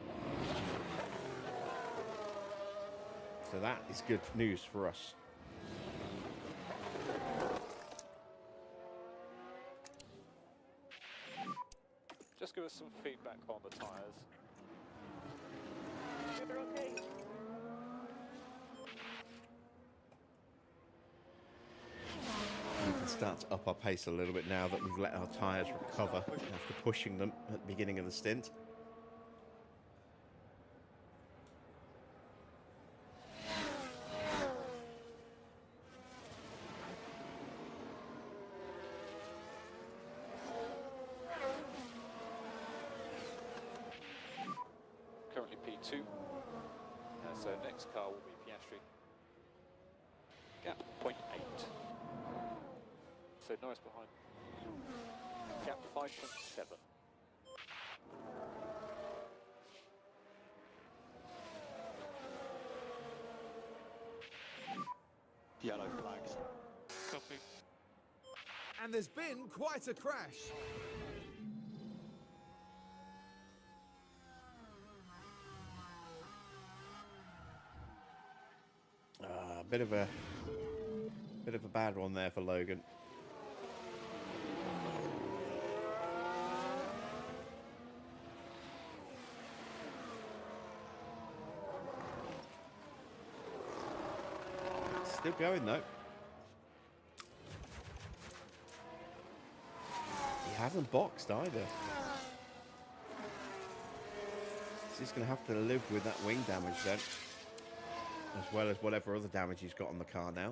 So that is good news for us. Just give us some feedback on the tyres. They're okay. We can start to up our pace a little bit now that we've let our tyres recover after pushing them at the beginning of the stint. Currently P2, so next car will be Piastri. Gap 0.8. So Norris behind. Gap 5.7. Yellow flags. Copy. And there's been quite a crash. Bit of a bad one there for Logan. Still going though. He hasn't boxed either. So he's going to have to live with that wing damage then, as well as whatever other damage he's got on the car now.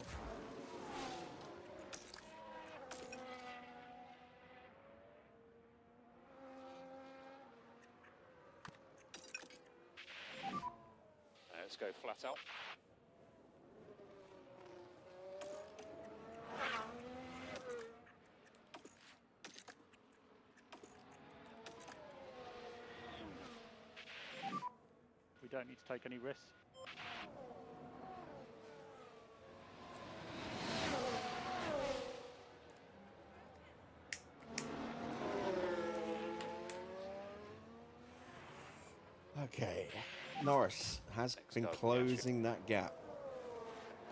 Let's go flat out. We don't need to take any risks. Okay, Norris has been closing that gap.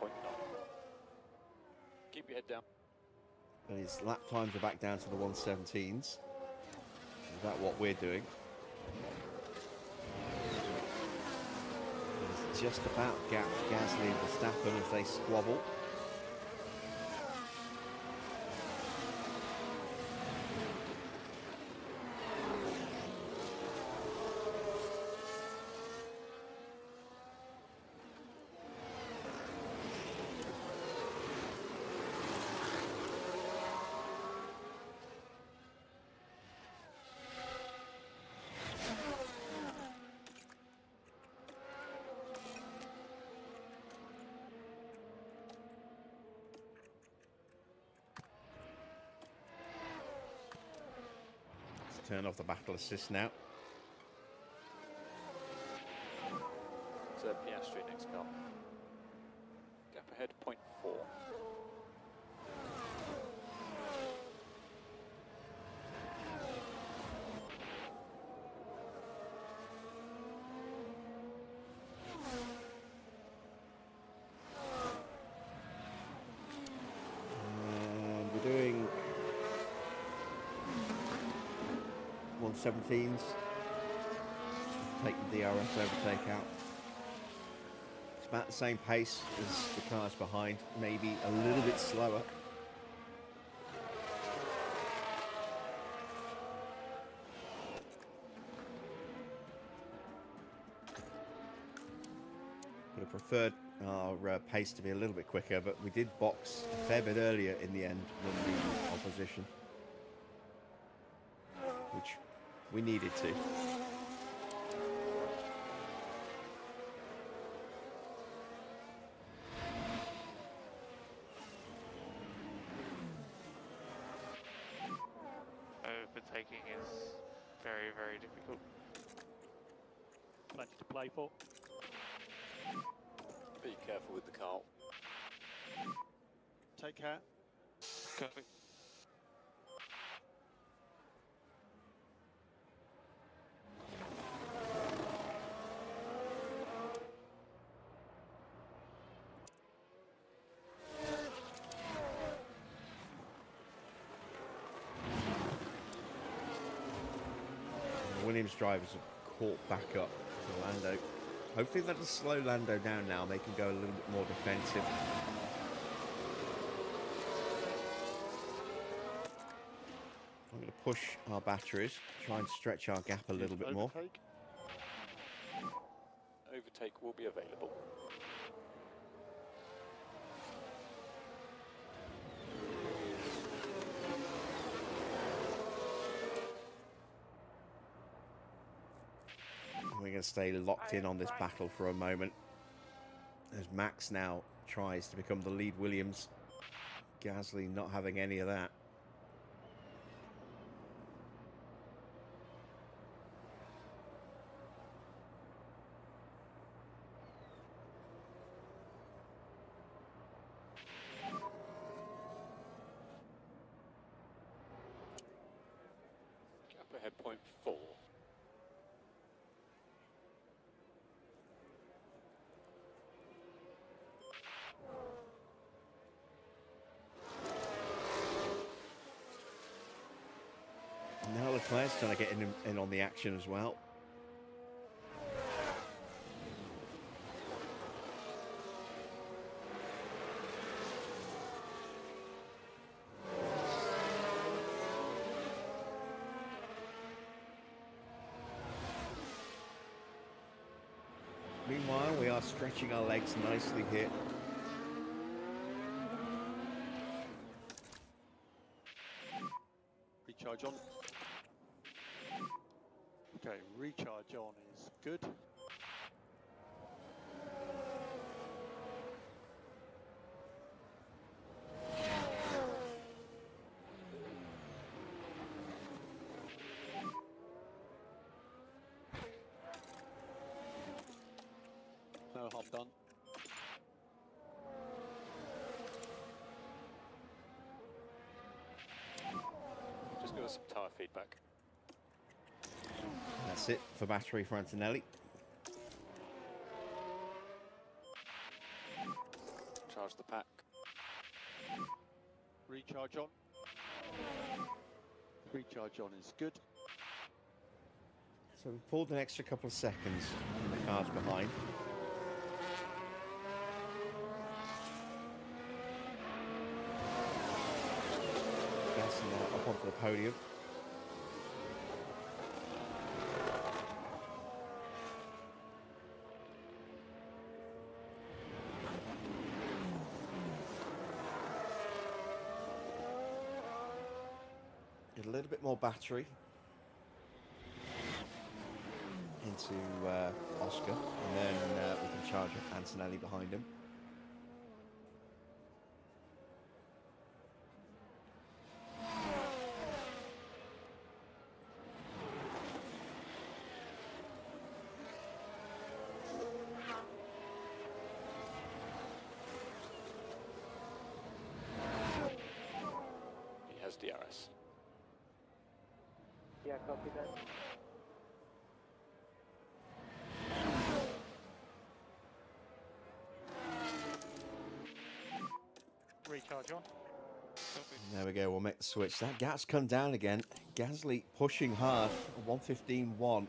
0.9. Keep your head down. And his lap times are back down to the 117s. Is that what we're doing? He's just about gapped Gasly and Verstappen as they squabble. Turn off the battle assist now. So Piastri next car. Gap ahead 0.4. And we're doing 117s. Take the DRS overtake out. It's about the same pace as the cars behind, maybe a little bit slower. Would have preferred our pace to be a little bit quicker, but we did box a fair bit earlier in the end than the opposition, which we needed to. Overtaking is very, very difficult. Plenty to play for. Be careful with the car. Take care. Copy. The Williams drivers have caught back up to Lando. Hopefully that'll slow Lando down now. They can go a little bit more defensive. I'm going to push our batteries, try and stretch our gap a little bit more. Overtake. Overtake will be available. We're going to stay locked in on this battle for a moment, as Max now tries to become the lead Williams. Gasly not having any of that. Gap ahead 0.4. Now Leclerc's trying to get in on the action as well. Meanwhile, we are stretching our legs nicely here. Recharge on. Okay, recharge on is good. No harm done. Just give us some tyre feedback. That's it for battery for Antonelli. Charge the pack. Recharge on. Recharge on is good. So we've pulled an extra couple of seconds in the cars behind. Gasly now up onto the podium. Get a little bit more battery into Oscar, and then we can charge up Antonelli behind him. He has DRS. Yeah, copy that. Recharge on. There we go, we'll make the switch. That gap's come down again. Gasly pushing hard, 1:15.1.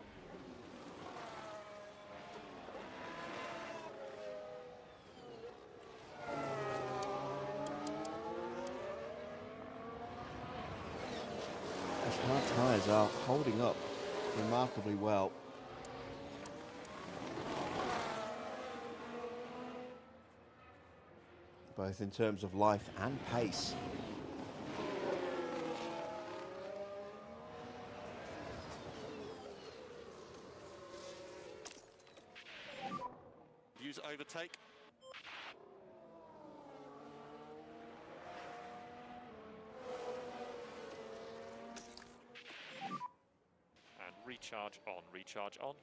Those hard tyres are holding up remarkably well. Both in terms of life and pace. Use overtake. And recharge on, recharge on.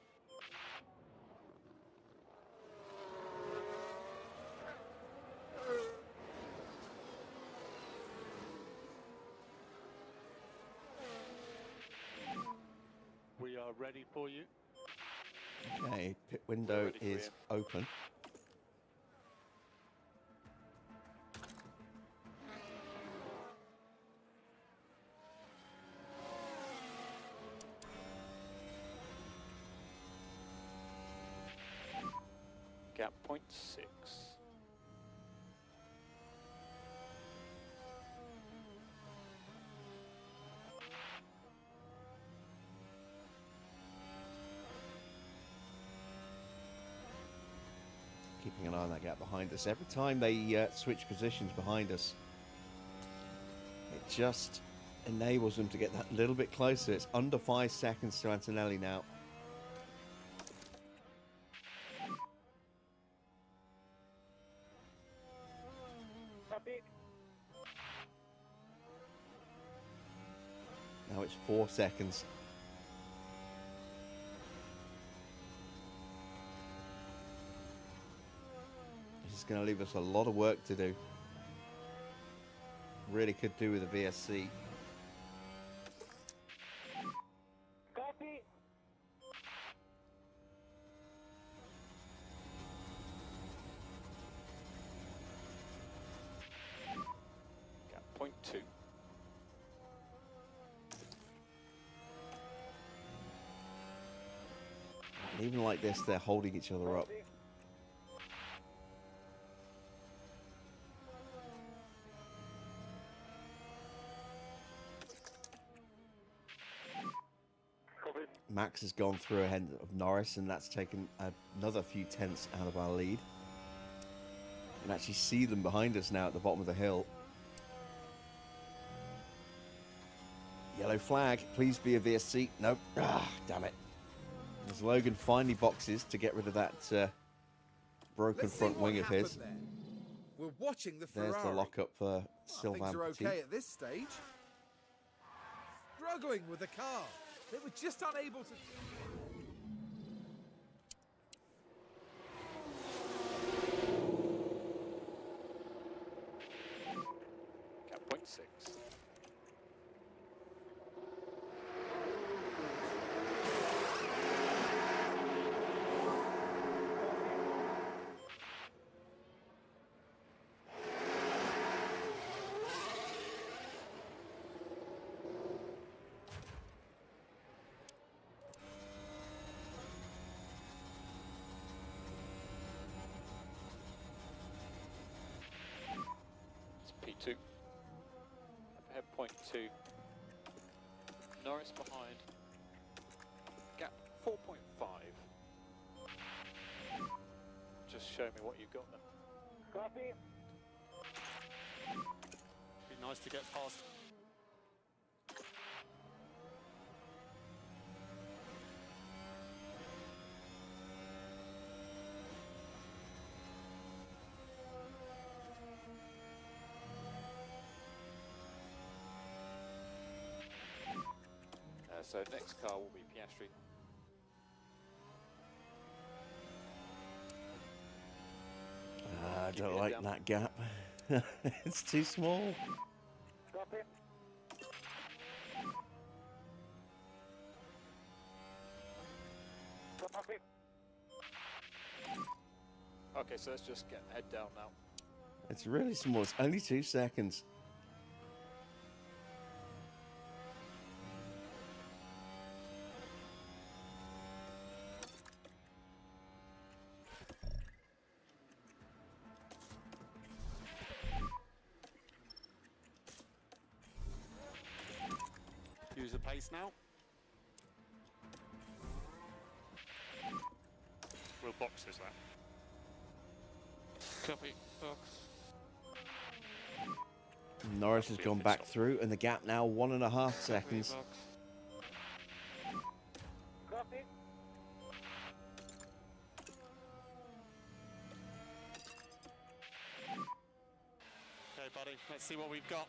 We are ready for you. Okay, pit window Ready for is open. Gap 0.6. Keeping an eye on that gap behind us. Every time they switch positions behind us, it just enables them to get that little bit closer. It's under 5 seconds to Antonelli now. it's 4 seconds. This is going to leave us a lot of work to do. Really could do with a VSC. Copy. Gap point 2. And even like this, they're holding each other up. Max has gone through ahead of Norris, and that's taken another few tenths out of our lead. You can actually see them behind us now at the bottom of the hill. Yellow flag, please be a VSC. Nope. Ah, damn it. As Logan finally boxes to get rid of that broken Let's see front what wing of happened his. there. We're watching the Ferrari. There's the lockup for Things Sylvain are Petit. okay at this stage. Struggling with the car. They were just unable to... Gap point 6. P2. Up ahead point 2. Norris behind. Gap 4.5. Just show me what you've got then. Copy. Be nice to get past. So next car will be Piastri. I don't like that gap. It's too small. Copy. Copy. Okay, so let's just get head down now. It's really small. It's only 2 seconds. Use the pace now. We'll box this that. Copy. Box. Norris has gone back through, and the gap now 1.5 seconds. Box. Copy. Okay, buddy, let's see what we've got.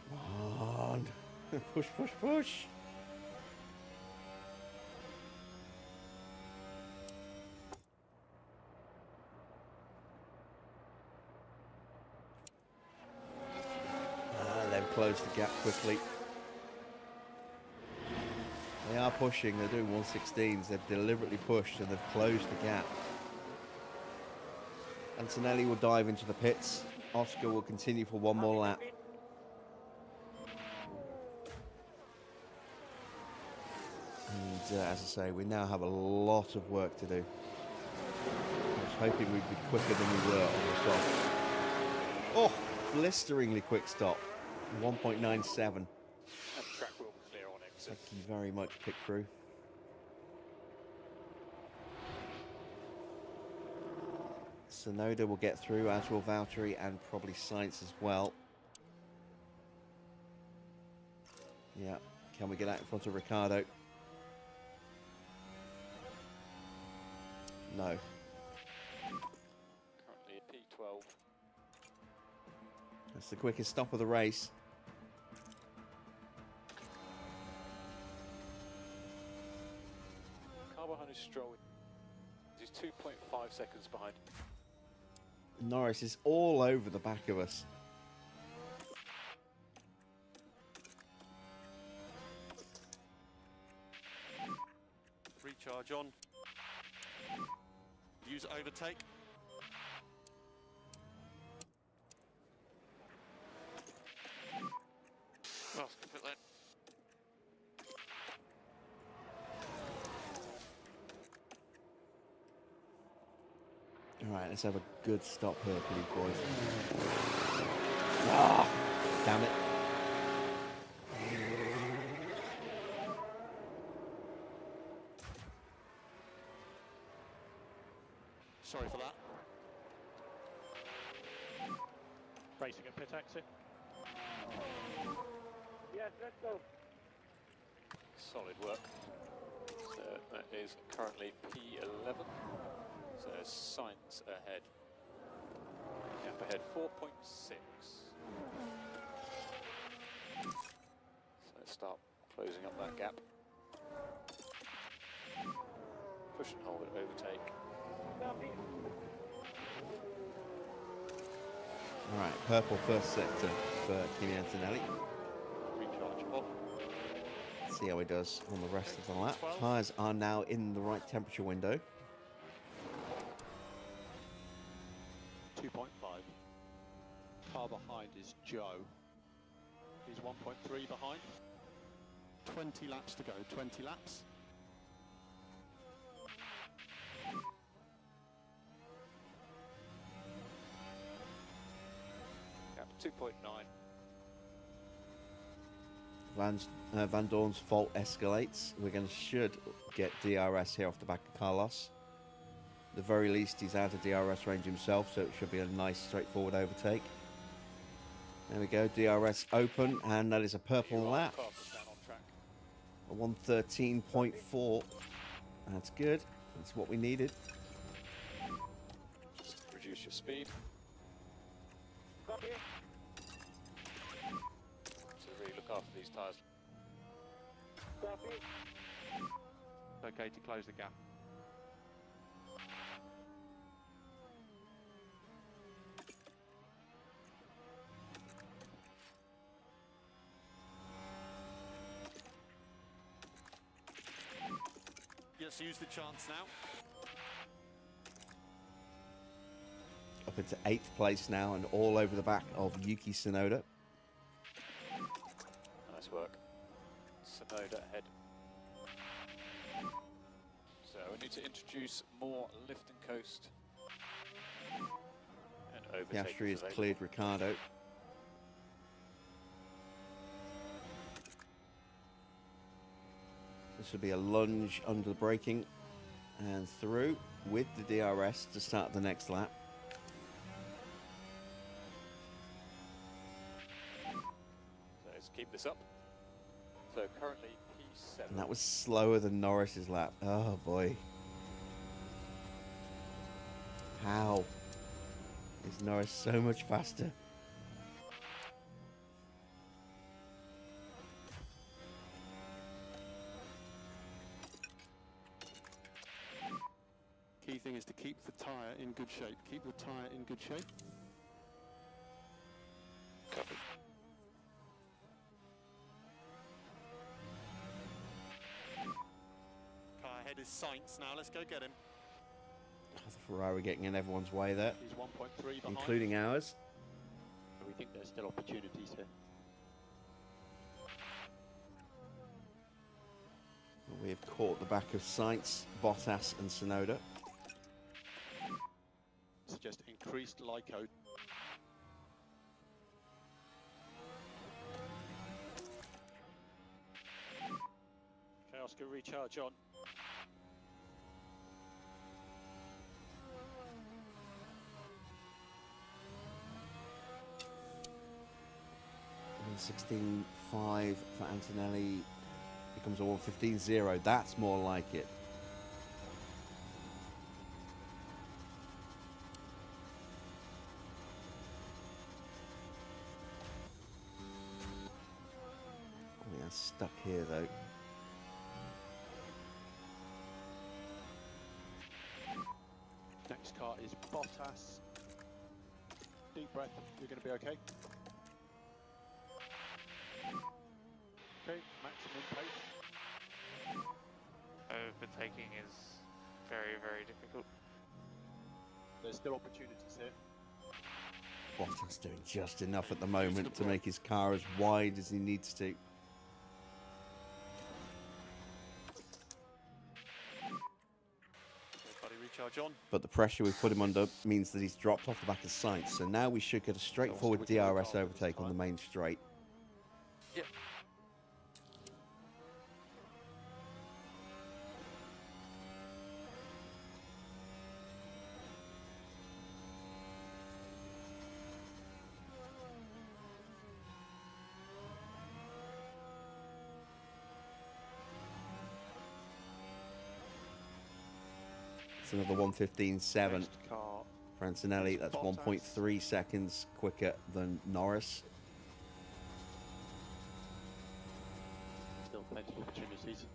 Come on. Push, push, push. They've closed the gap quickly. They are pushing. They're doing 116s. They've deliberately pushed and they've closed the gap. Antonelli will dive into the pits. Oscar will continue for one more lap. And as I say, we now have a lot of work to do. I was hoping we'd be quicker than we were on the stop. Oh, blisteringly quick stop. 1.97. And track will be clear on exit. Thank you very much, pit crew. Sonoda will get through, as will Valtteri and probably Sainz as well. Yeah. Can we get out in front of Ricardo? No. Currently a P12. That's the quickest stop of the race. Car behind is Stroll. He's 2.5 seconds behind. Norris is all over the back of us. Recharge on. Use overtake. Oh, put that. All right, let's have a good stop here, please, boys. Ah, damn it. Sorry for that. Racing at pit exit. Yes, let's go. Solid work. So that is currently P11. So Sainz ahead. Gap ahead 4.6. So let's start closing up that gap. Push and hold it, overtake. All right, purple first sector for Kimi Antonelli. Recharge off. See how he does on the rest of the lap. 12. Tyres are now in the right temperature window. 2.5. Car behind is Joe. He's 1.3 behind. 20 laps to go. 20 laps. Gap 2.9. Van Dorn's fault escalates. We're going to should get DRS here off the back of Carlos. At the very least, he's out of DRS range himself, so it should be a nice, straightforward overtake. There we go, DRS open, and that is a purple lap. Fastest man on track. A 113.4. That's good. That's what we needed. Just reduce your speed. Copy. So really look after these tyres. Copy. Okay to close the gap. Yes, use the chance now. Up into 8th place now and all over the back of Yuki Tsunoda. Nice work. Tsunoda ahead. So we need to introduce more lift and coast. And overtake. Piastri has cleared Ricardo. This will be a lunge under the braking and through with the DRS to start the next lap. So let's keep this up. So currently P7. And that was slower than Norris's lap. Oh boy. How is Norris so much faster? Key thing is to keep the tyre in good shape. Keep the tyre in good shape. Copy. Car ahead is Sainz now. Let's go get him. The Ferrari getting in everyone's way there, He's 1.3 behind. including ours. We think there's still opportunities here. We have caught the back of Sainz, Bottas and Tsunoda. Suggest increased LICO. Okay, Oscar, recharge on. And 16 1:15.5 for Antonelli. Becomes a 1:15.0. That's more like it. We are stuck here though. Next car is Bottas. Deep breath, you're going to be okay. Okay, maximum pace. Overtaking is very, very difficult. There's still opportunities here. Bottas doing just enough at the moment to make his car as wide as he needs to. Everybody recharge on. But the pressure we've put him under means that he's dropped off the back of sight. So now we should get a straightforward DRS overtake on the main straight. Yep. It's another 1:15.7 Next car. for Antonelli. That's 1.3 seconds quicker than Norris. Still plenty of opportunities.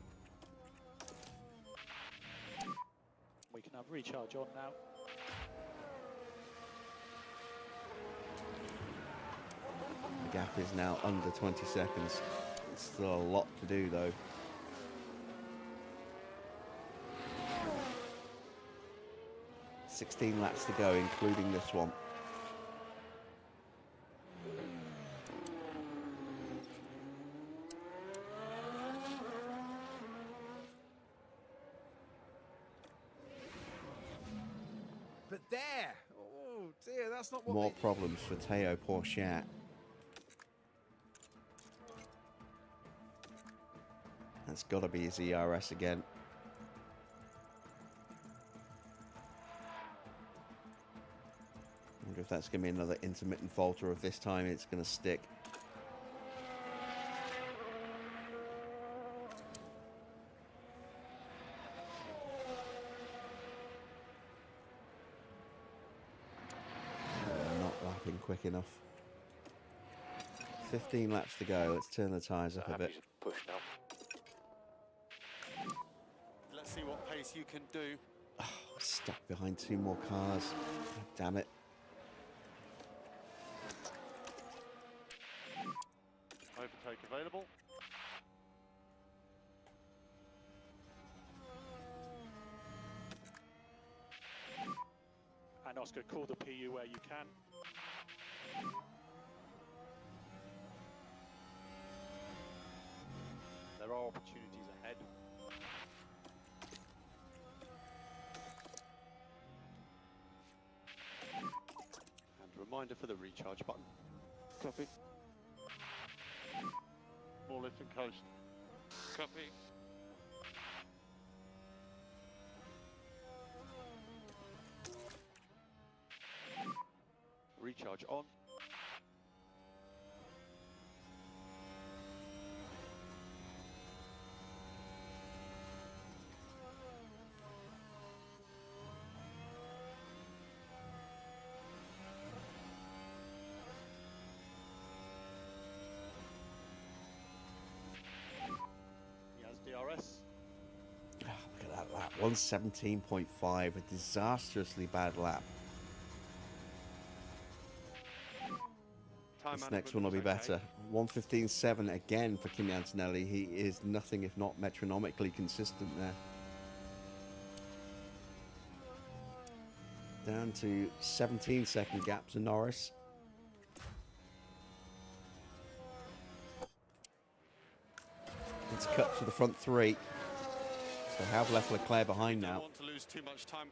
We can have recharge on now. The gap is now under 20 seconds. It's still a lot to do though. $16 laps to go, including this one. But there! Oh dear, that's not what More they... problems for Teo Porchat. That's got to be his ERS again. I wonder if that's going to be another intermittent fault, or if this time it's going to stick. Not lapping quick enough. 15 laps to go. Let's turn the tyres up a bit. Push now. Let's see what pace you can do. Oh, stuck behind two more cars. God damn it. Overtake available. And Oscar, call the PU where you can. There are opportunities ahead. And a reminder for the recharge button. Copy. More lift and coast. Copy. Recharge on. He has DRS. Oh, look at that lap. 1:17.5. A disastrously bad lap. This next one will be better. 1:15.7 again for Kimi Antonelli. He is nothing if not metronomically consistent there. Down to 17-second gap to Norris. It's cut to the front three. So have left Leclerc behind now. Don't want to lose too much time.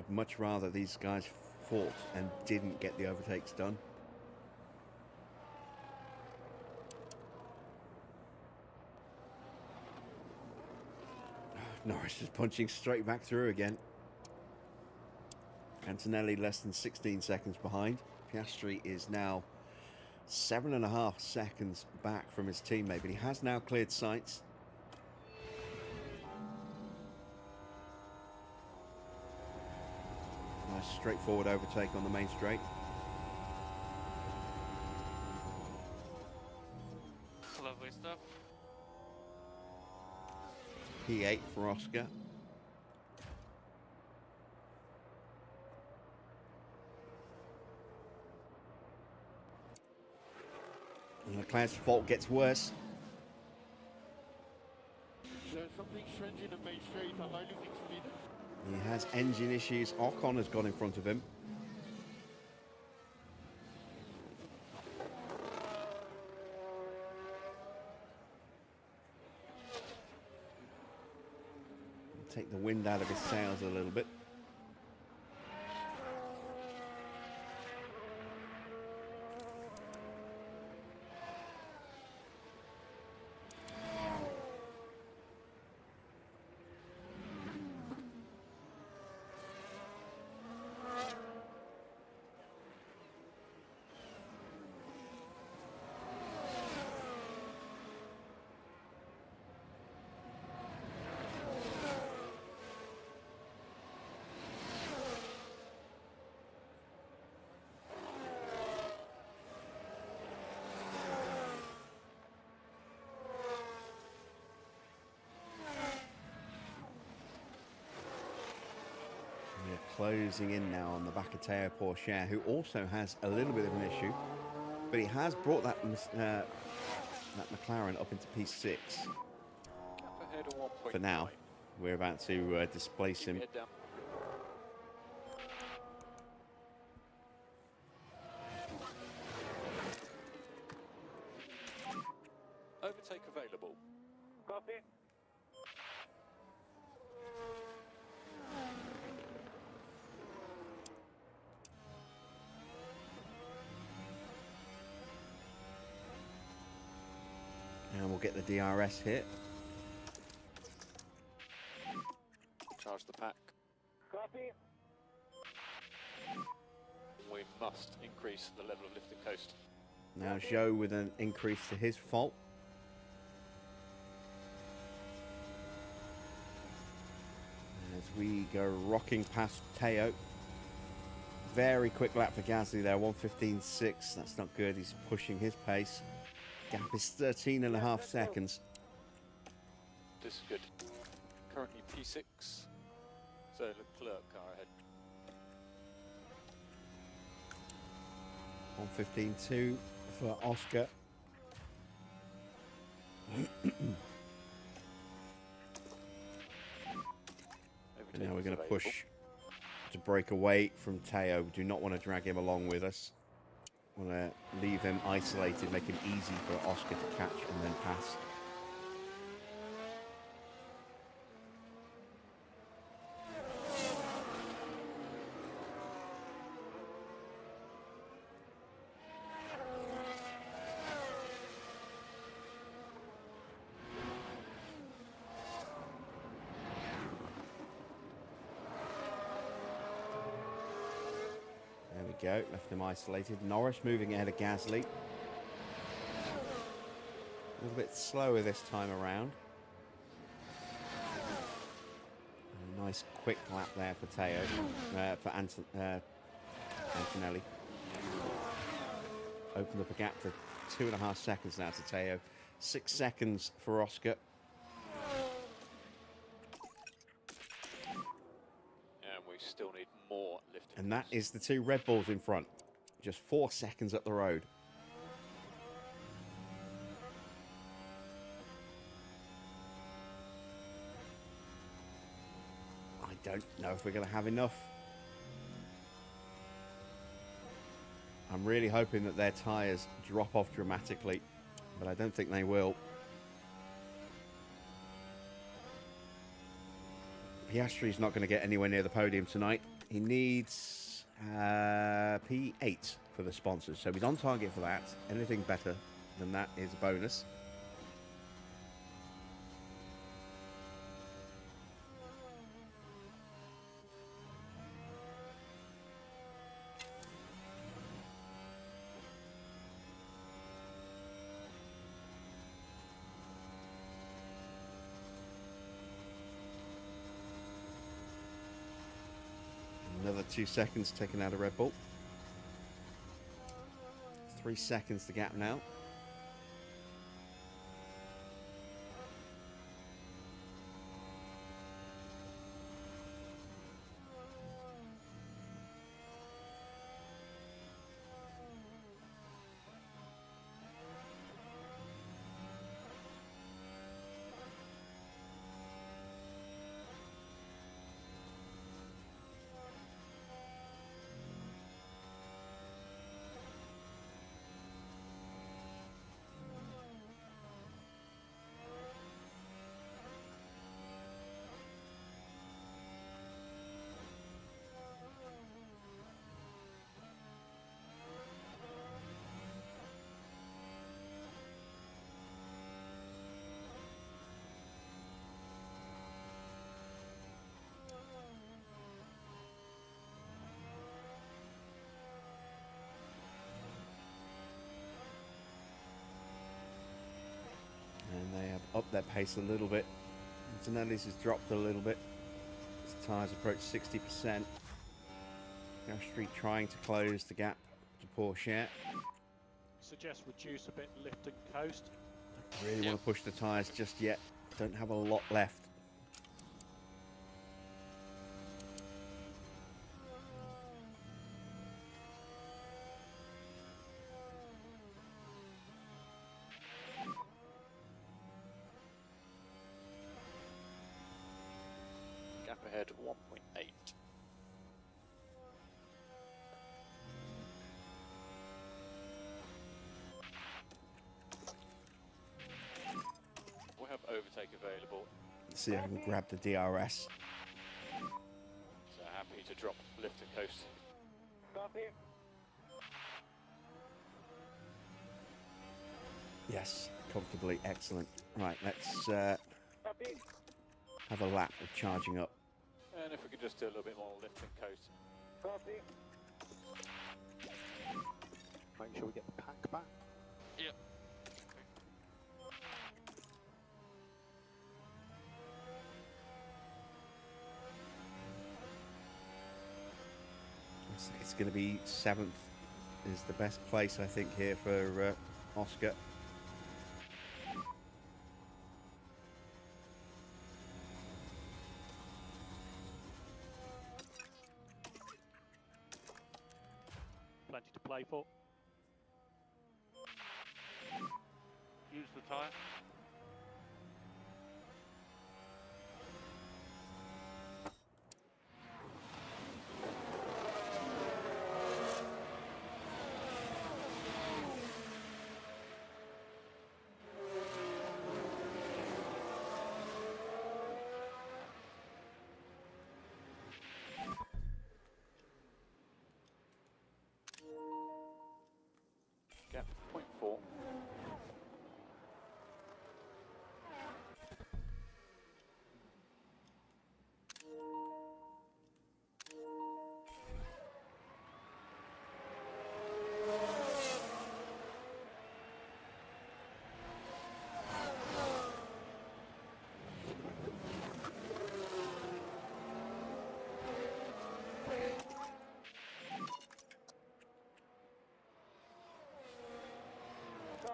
I'd much rather these guys fought and didn't get the overtakes done. Norris is punching straight back through again. Antonelli less than 16 seconds behind. Piastri is now 7.5 seconds back from his teammate, but he has now cleared sights. Nice straightforward overtake on the main straight. Lovely stuff. P8 for Oscar. And Leclerc's fault gets worse. There's something strange in the main straight. Am I losing speed? He has engine issues. Ocon has got in front of him. Take the wind out of his sails a little bit. Closing in now on the back of Teo Pourchaire, who also has a little bit of an issue, but he has brought that McLaren up into P6. Gap ahead of 1.9. For now, we're about to displace him. Head down. Overtake available. Copy. And we'll get the DRS hit. Charge the pack. Copy. We must increase the level of lift and coast. Now Zhou with an increase to his fault. As we go rocking past Teo. Very quick lap for Gasly there, 1:15.6. That's not good. He's pushing his pace. Gap is 13.5 seconds. This is good. Currently P6. So Leclerc car ahead. 1:15.2 for Oscar. And now we're going to push to break away from Teo. We do not want to drag him along with us. We want to leave him isolated, make it easy for Oscar to catch and then pass. Go, left him isolated. Norris moving ahead of Gasly. A little bit slower this time around. A nice quick lap there for Teo, for Antonelli. Opened up a gap to 2.5 seconds now to Teo. 6 seconds for Oscar. And we still need more lift. And that is the 2 Red Bulls in front. Just 4 seconds up the road. I don't know if we're going to have enough. I'm really hoping that their tyres drop off dramatically, but I don't think they will. Piastri's not going to get anywhere near the podium tonight. He needs P8 for the sponsors, so he's on target for that. Anything better than that is a bonus. Another 2 seconds taking out a Red Bull. 3 seconds to gap now. And they have upped their pace a little bit. Antonelli's has dropped a little bit. His tyres approach 60%. Street trying to close the gap to Porsche. Suggest reduce a bit, lift and coast. Don't really want to push the tyres just yet. Don't have a lot left. Gap ahead 1.8. We have overtake available. Let's see if I can grab the DRS. So happy to drop lift and coast. Copy. Yes, comfortably, excellent. Right, let's Copy. have a lap of charging up. And if we could just do a little bit more lift and coast. Copy. Make sure we get the pack back. Yep. It's going to be 7th is the best place, I think, here for Oscar. Plenty to play for. Use the tyre. Gap 0.4.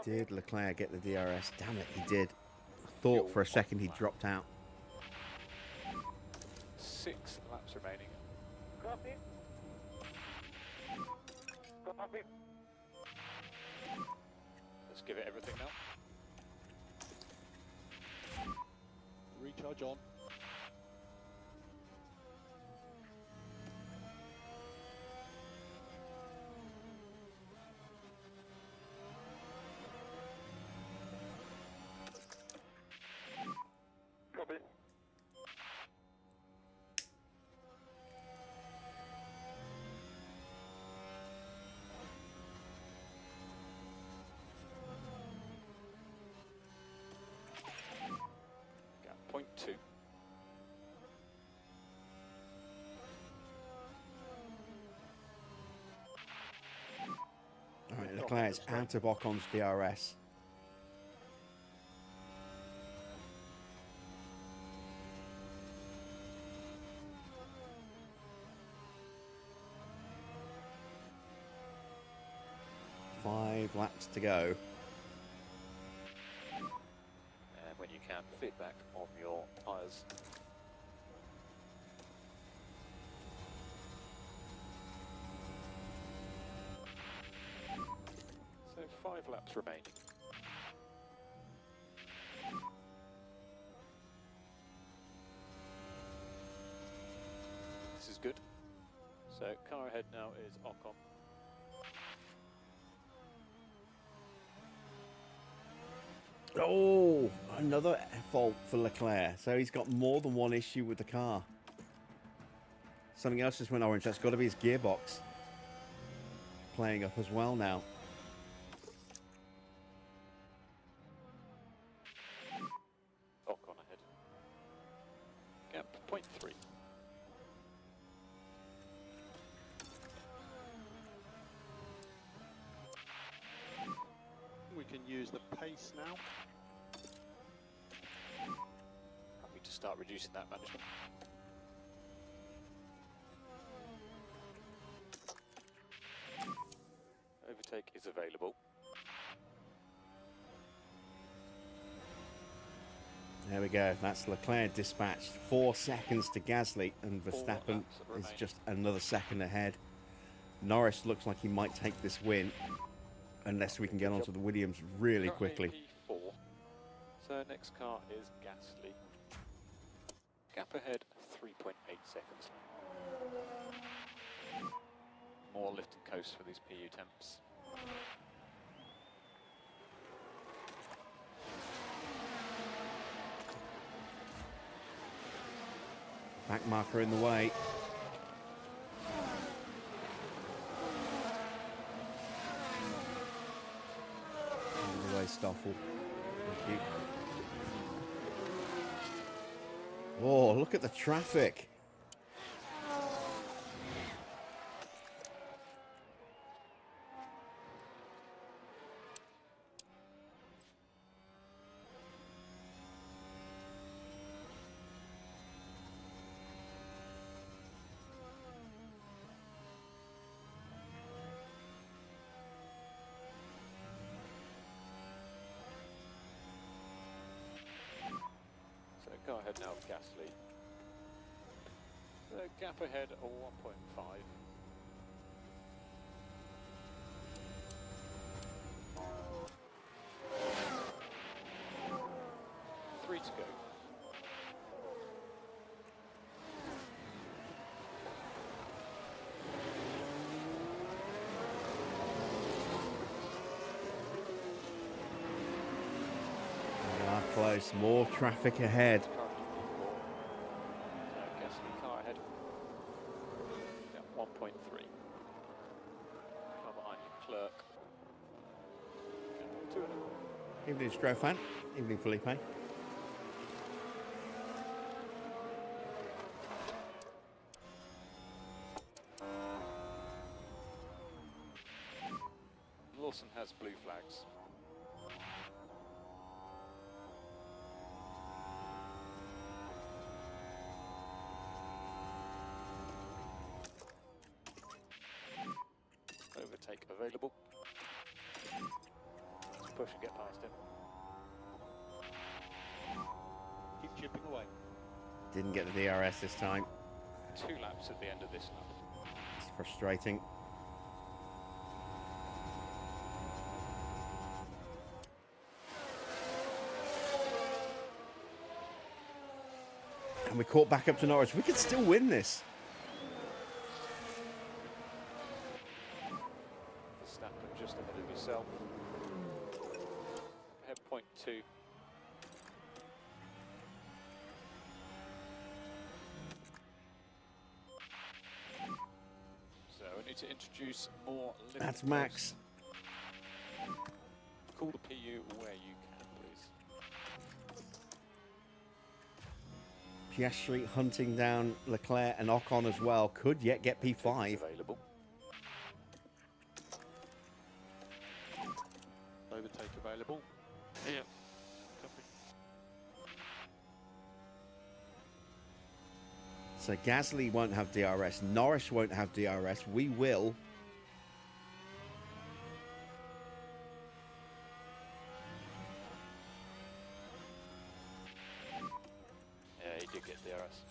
Did Leclerc get the DRS? Damn it, he did. I thought for a second he dropped out. 6 laps remaining. Copy. Copy. Let's give it everything now. Recharge on. Copy. .2. All right, Leclerc's out of Ocon's DRS. Five laps to go. And when you can, feedback on your tyres. So 5 laps remaining. This is good. So car ahead now is Ocon. Oh, another fault for Leclerc. So he's got more than one issue with the car. Something else just went orange. That's got to be his gearbox playing up as well now. Ocon ahead. Gap .3. We can use the pace now. Happy to start reducing that management. Overtake is available. There we go. That's Leclerc dispatched. 4 seconds to Gasly, and Verstappen is just another second ahead. Norris looks like he might take this win, unless we can get onto the Williams really quickly. P4. So next car is Gasly. Gap ahead, 3.8 seconds. More lift and coast for these PU temps. Back marker in the way. Out of the way, Stoffel. Thank you. Oh, look at the traffic. So go ahead now with Gasly. The gap ahead of 1.5. Three to go. We are close. More traffic ahead. Gasly car ahead. Yeah, 1.3. Car behind you, Clerk. Yeah, 2.5. Evening, Strofan. Evening, Felipe. Lawson has blue flags. Overtake available. Let's push and get past him. Keep chipping away. Didn't get the DRS this time. 2 laps at the end of this lap. It's frustrating. And we caught back up to Norris. We could still win this. Verstappen just ahead of yourself. Ahead .2. So we need to introduce more limit. That's Max. Call the PU where you can, please. Piastri hunting down Leclerc and Ocon as well. Could yet get P5. Available. Overtake available. Yeah. Copy. So Gasly won't have DRS. Norris won't have DRS. We will. Yeah, he did get DRS.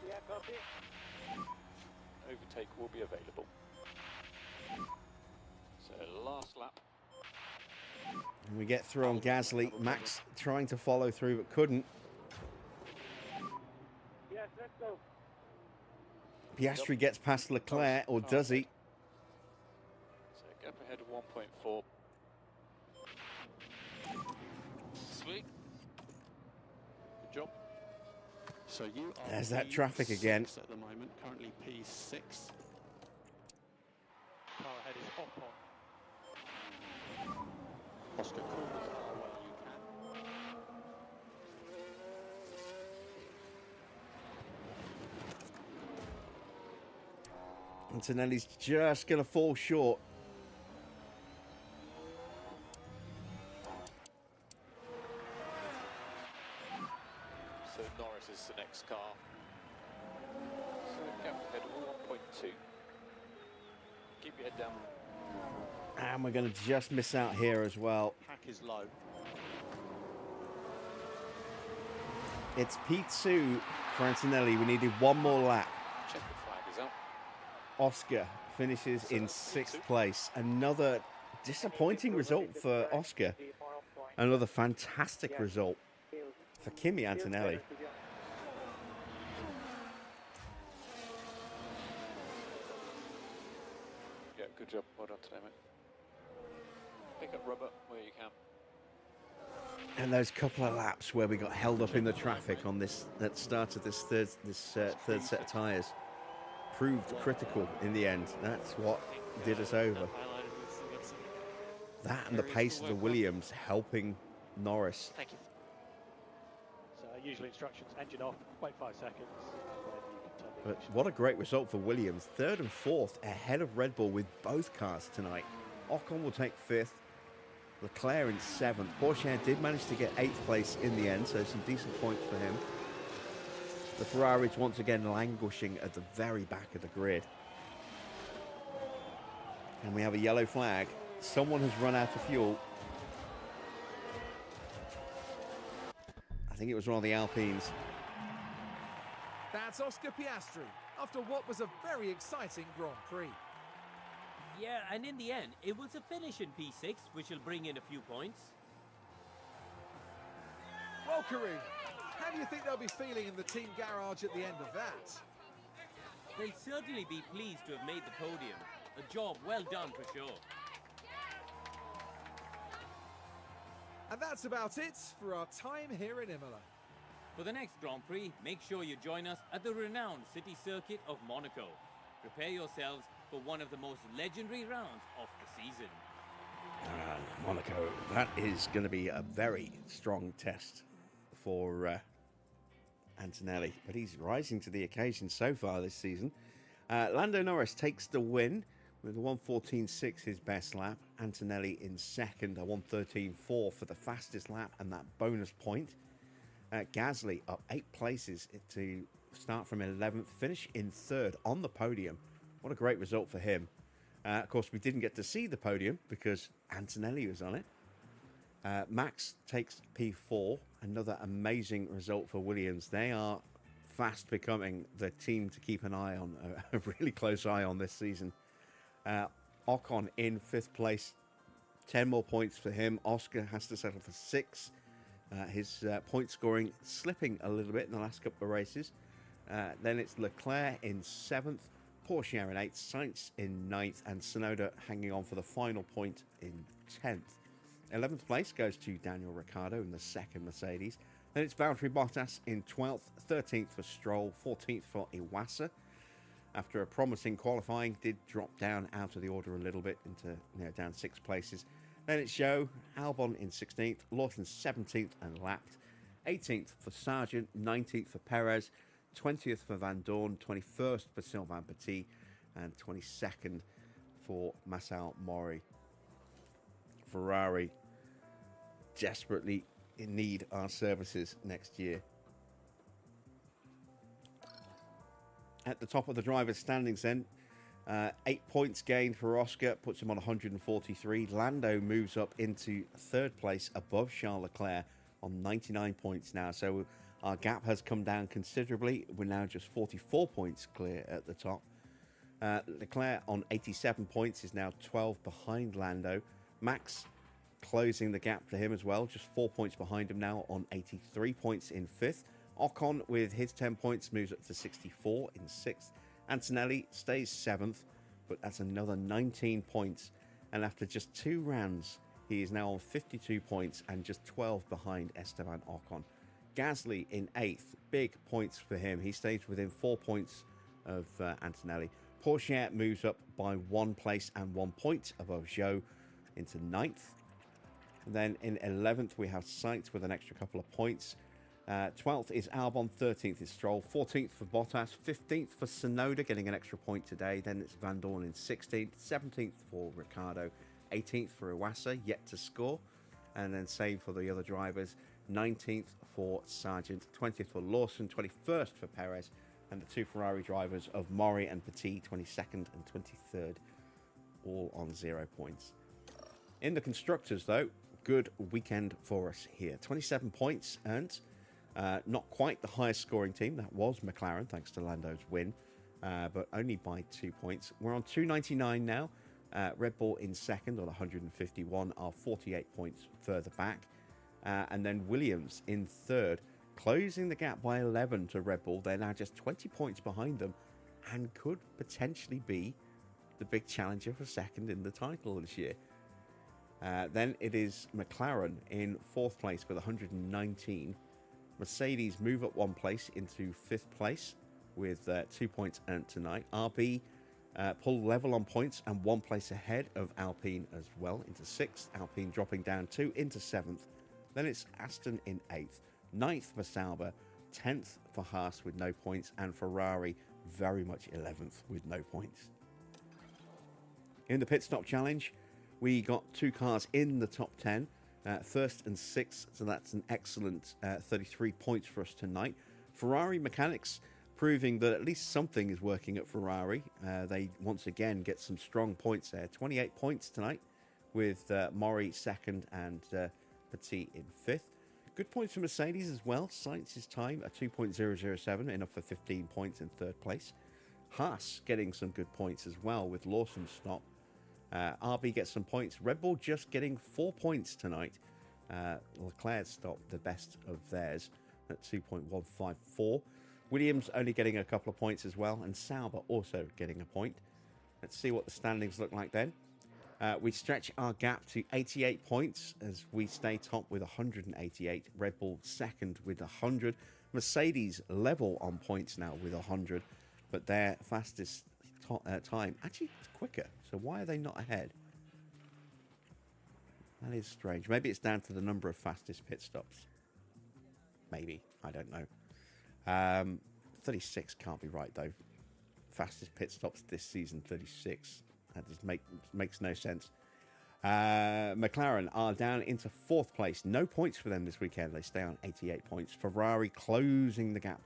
Yeah, copy. Overtake will be available. So last lap. And we get through on Gasly. Max trying to follow through but couldn't. Yes, let's go. Piastri gets past Leclerc, or does he? So gap ahead of 1.4. Sweet. Good job. So you are There's that traffic again. P6 at the moment, currently P6. Car ahead is Ocon. Oscar, cool the car where you can. Antonelli's just going to fall short. So Norris is the next car. So gap ahead of 1.2. Keep your head down. And we're going to just miss out here as well. Pack is low. It's P2 for Antonelli. We needed one more lap. Check the flag is up. Oscar finishes in 6th place. Another disappointing result for Oscar. Another fantastic result for Kimi Antonelli. Yeah, good job. Well done today, mate. Pick up rubber where you can. And those couple of laps where we got held up in the traffic on this that started this third set of tyres proved critical in the end. That's what did us over. That and the pace of the Williams helping Norris. Thank you. So usual instructions, engine off, wait 5 seconds, and then you can turn the But ignition what a great result for Williams. 3rd and 4th ahead of Red Bull with both cars tonight. Ocon will take 5th. Leclerc in 7th. Porsche did manage to get 8th place in the end, so some decent points for him. The Ferraris once again languishing at the very back of the grid. And we have a yellow flag. Someone has run out of fuel. I think it was one of the Alpines. That's Oscar Piastri after what was a very exciting Grand Prix. Yeah, and in the end, it was a finish in P6, which will bring in a few points. Well, Kareem, how do you think they'll be feeling in the team garage at the end of that? They'll certainly be pleased to have made the podium. A job well done for sure. And that's about it for our time here in Imola. For the next Grand Prix, make sure you join us at the renowned city circuit of Monaco. Prepare yourselves for one of the most legendary rounds of the season. Monaco, that is going to be a very strong test for Antonelli, but he's rising to the occasion so far this season. Lando Norris takes the win with a 1:14.6 his best lap. Antonelli in 2nd, a 1:13.4 for the fastest lap and that bonus point. Gasly up 8 places to start from 11th, finish in 3rd on the podium. What a great result for him. Of course, we didn't get to see the podium because Antonelli was on it. Max takes P4, another amazing result for Williams. They are fast becoming the team to keep an eye on, a really close eye on this season. Ocon in 5th place, 10 more points for him. Oscar has to settle for 6. His point scoring slipping a little bit in the last couple of races. Then it's Leclerc in 7th, Porsche in 8th, Sainz in 9th, and Tsunoda hanging on for the final point in 10th. 11th place goes to Daniel Ricciardo in the 2nd Mercedes. Then it's Valtteri Bottas in 12th, 13th for Stroll, 14th for Iwasa. After a promising qualifying, did drop down out of the order a little bit into down 6 places. Then it's Zhou, Albon in 16th, Lawson 17th and lapped. 18th for Sargent, 19th for Perez, 20th for Van Dorn, 21st for Sylvain Petit, and 22nd for Masao Mori. Ferrari desperately in need our services next year. At the top of the drivers' standings then, 8 points gained for Oscar, puts him on 143. Lando moves up into 3rd place above Charles Leclerc on 99 points now. So our gap has come down considerably. We're now just 44 points clear at the top. Leclerc on 87 points is now 12 behind Lando. Max closing the gap to him as well, just 4 points behind him now on 83 points in 5th. Ocon with his 10 points moves up to 64 in 6th. Antonelli stays 7th, but that's another 19 points. And after just 2 rounds, he is now on 52 points and just 12 behind Esteban Ocon. Gasly in 8th, big points for him. He stays within 4 points of Antonelli. Pourchaire moves up by 1 place and 1 point above Zhou into 9th. And then in 11th, we have Sainz with an extra couple of points. 12th is Albon, 13th is Stroll, 14th for Bottas, 15th for Tsunoda, getting an extra point today. Then it's Van Dorn in 16th, 17th for Ricciardo, 18th for Iwasa, yet to score. And then same for the other drivers, 19th for Sargent, 20th for Lawson, 21st for Perez, and the 2 Ferrari drivers of Mori and Petit, 22nd and 23rd, all on 0 points. In the Constructors, though, good weekend for us here. 27 points earned. Not quite the highest scoring team. That was McLaren, thanks to Lando's win, but only by 2 points. We're on 299 now. Red Bull in 2nd on 151, are 48 points further back. And then Williams in 3rd, closing the gap by 11 to Red Bull. They're now just 20 points behind them and could potentially be the big challenger for 2nd in the title this year. Then it is McLaren in 4th place with 119. Mercedes move up 1 place into 5th place with 2 points earned tonight. RB pull level on points and 1 place ahead of Alpine as well into 6th. Alpine dropping down 2 into 7th. Then it's Aston in 8th. 9th for Sauber. 10th for Haas with no points. And Ferrari very much 11th with no points. In the pit stop challenge, we got 2 cars in the top 10. 1st and 6th, so that's an excellent 33 points for us tonight. Ferrari mechanics proving that at least something is working at Ferrari. They once again get some strong points there. 28 points tonight with Mori 2nd and Petit in 5th. Good points for Mercedes as well. Sainz's time, a 2.007, enough for 15 points in 3rd place. Haas getting some good points as well with Lawson's stop. RB gets some points. Red Bull just getting 4 points tonight. Leclerc's stop, the best of theirs, at 2.154. Williams only getting a couple of points as well, and Sauber also getting a point. Let's see what the standings look like then. We stretch our gap to 88 points as we stay top with 188. Red Bull 2nd with 100. Mercedes level on points now with 100, but their fastest time actually it's quicker. So why are they not ahead? That is strange. Maybe it's down to the number of fastest pit stops. Maybe. I don't know. 36 can't be right though. Fastest pit stops this season, 36. That just makes no sense. McLaren are down into 4th place. No points for them this weekend. They stay on 88 points. Ferrari closing the gap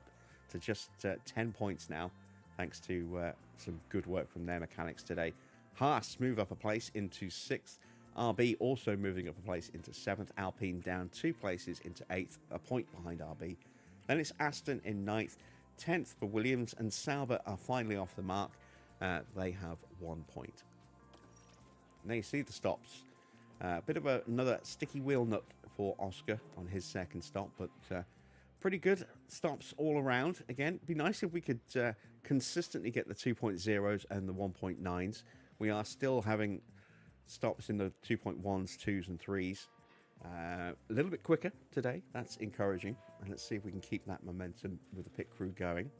to just 10 points now, thanks to some good work from their mechanics today. Haas move up a place into 6th. RB also moving up a place into 7th. Alpine down 2 places into 8th, a point behind RB. Then it's Aston in 9th. 10th for Williams, and Sauber are finally off the mark. They have 1 point. And there you see the stops. A bit of another sticky wheel nut for Oscar on his 2nd stop, but pretty good stops all around. Again, it'd be nice if we could consistently get the 2.0s and the 1.9s. We are still having stops in the 2.1s, 2s and 3s. A little bit quicker today. That's encouraging. And let's see if we can keep that momentum with the pit crew going.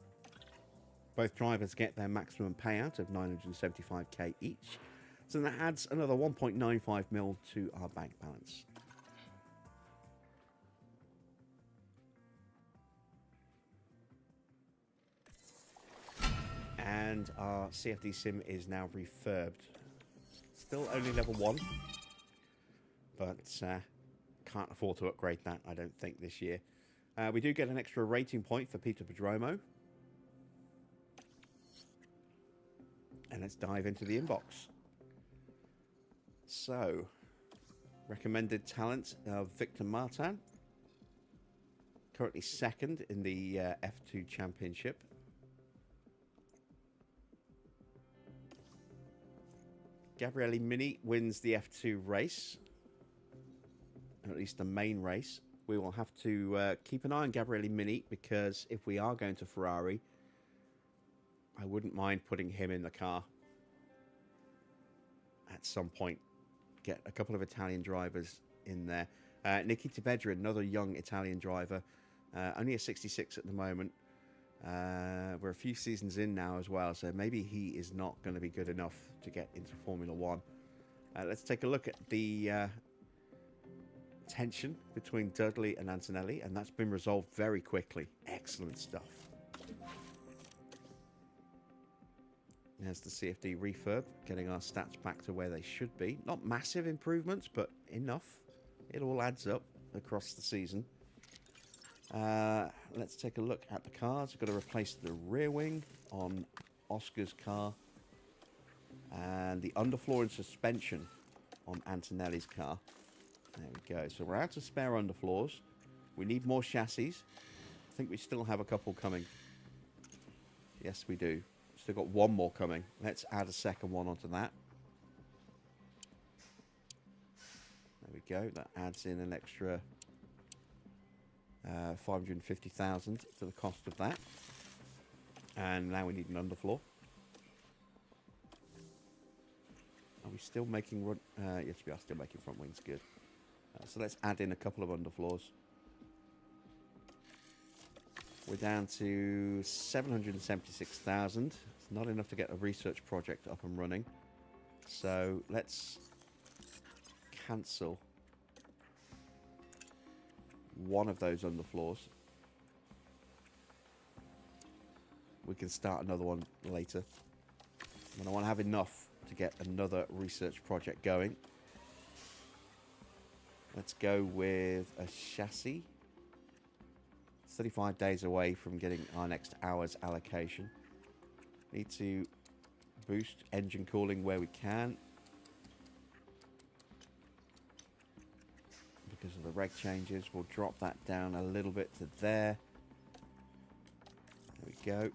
Both drivers get their maximum payout of 975k each. So that adds another 1.95 mil to our bank balance. And our CFD sim is now refurbed. Still only level 1. But can't afford to upgrade that, I don't think, this year. We do get an extra rating point for Peter Pedromo. And let's dive into the inbox. So, recommended talent of Victor Martin. Currently second in the F2 Championship. Gabriele Mini wins the F2 race. At least the main race. We will have to keep an eye on Gabriele Mini, because if we are going to Ferrari, I wouldn't mind putting him in the car at some point. Get a couple of Italian drivers in there. Nikita Bedra, another young Italian driver, only a 66 at the moment. We're a few seasons in now as well, so maybe he is not going to be good enough to get into Formula One. Let's take a look at the tension between Dudley and Antonelli, and that's been resolved very quickly. Excellent stuff. There's the CFD refurb, getting our stats back to where they should be. Not massive improvements, but enough. It all adds up across the season. Let's take a look at the cars. We've got to replace the rear wing on Oscar's car, and the underfloor and suspension on Antonelli's car. There we go. So we're out of spare underfloors. We need more chassis. I think we still have a couple coming. Yes, we do. Still got one more coming. Let's add a second one onto that. There we go. That adds in an extra 550,000 to the cost of that. And now we need an underfloor. Are we still making run? Yes, we are still making front wings. Good. So let's add in a couple of underfloors. We're down to 776,000. It's not enough to get a research project up and running. So let's cancel one of those underfloors. We can start another one later. And I want to have enough to get another research project going. Let's go with a chassis. 35 days away from getting our next hour's allocation. Need to boost engine cooling where we can, because of the reg changes. We'll drop that down a little bit to there. There we go.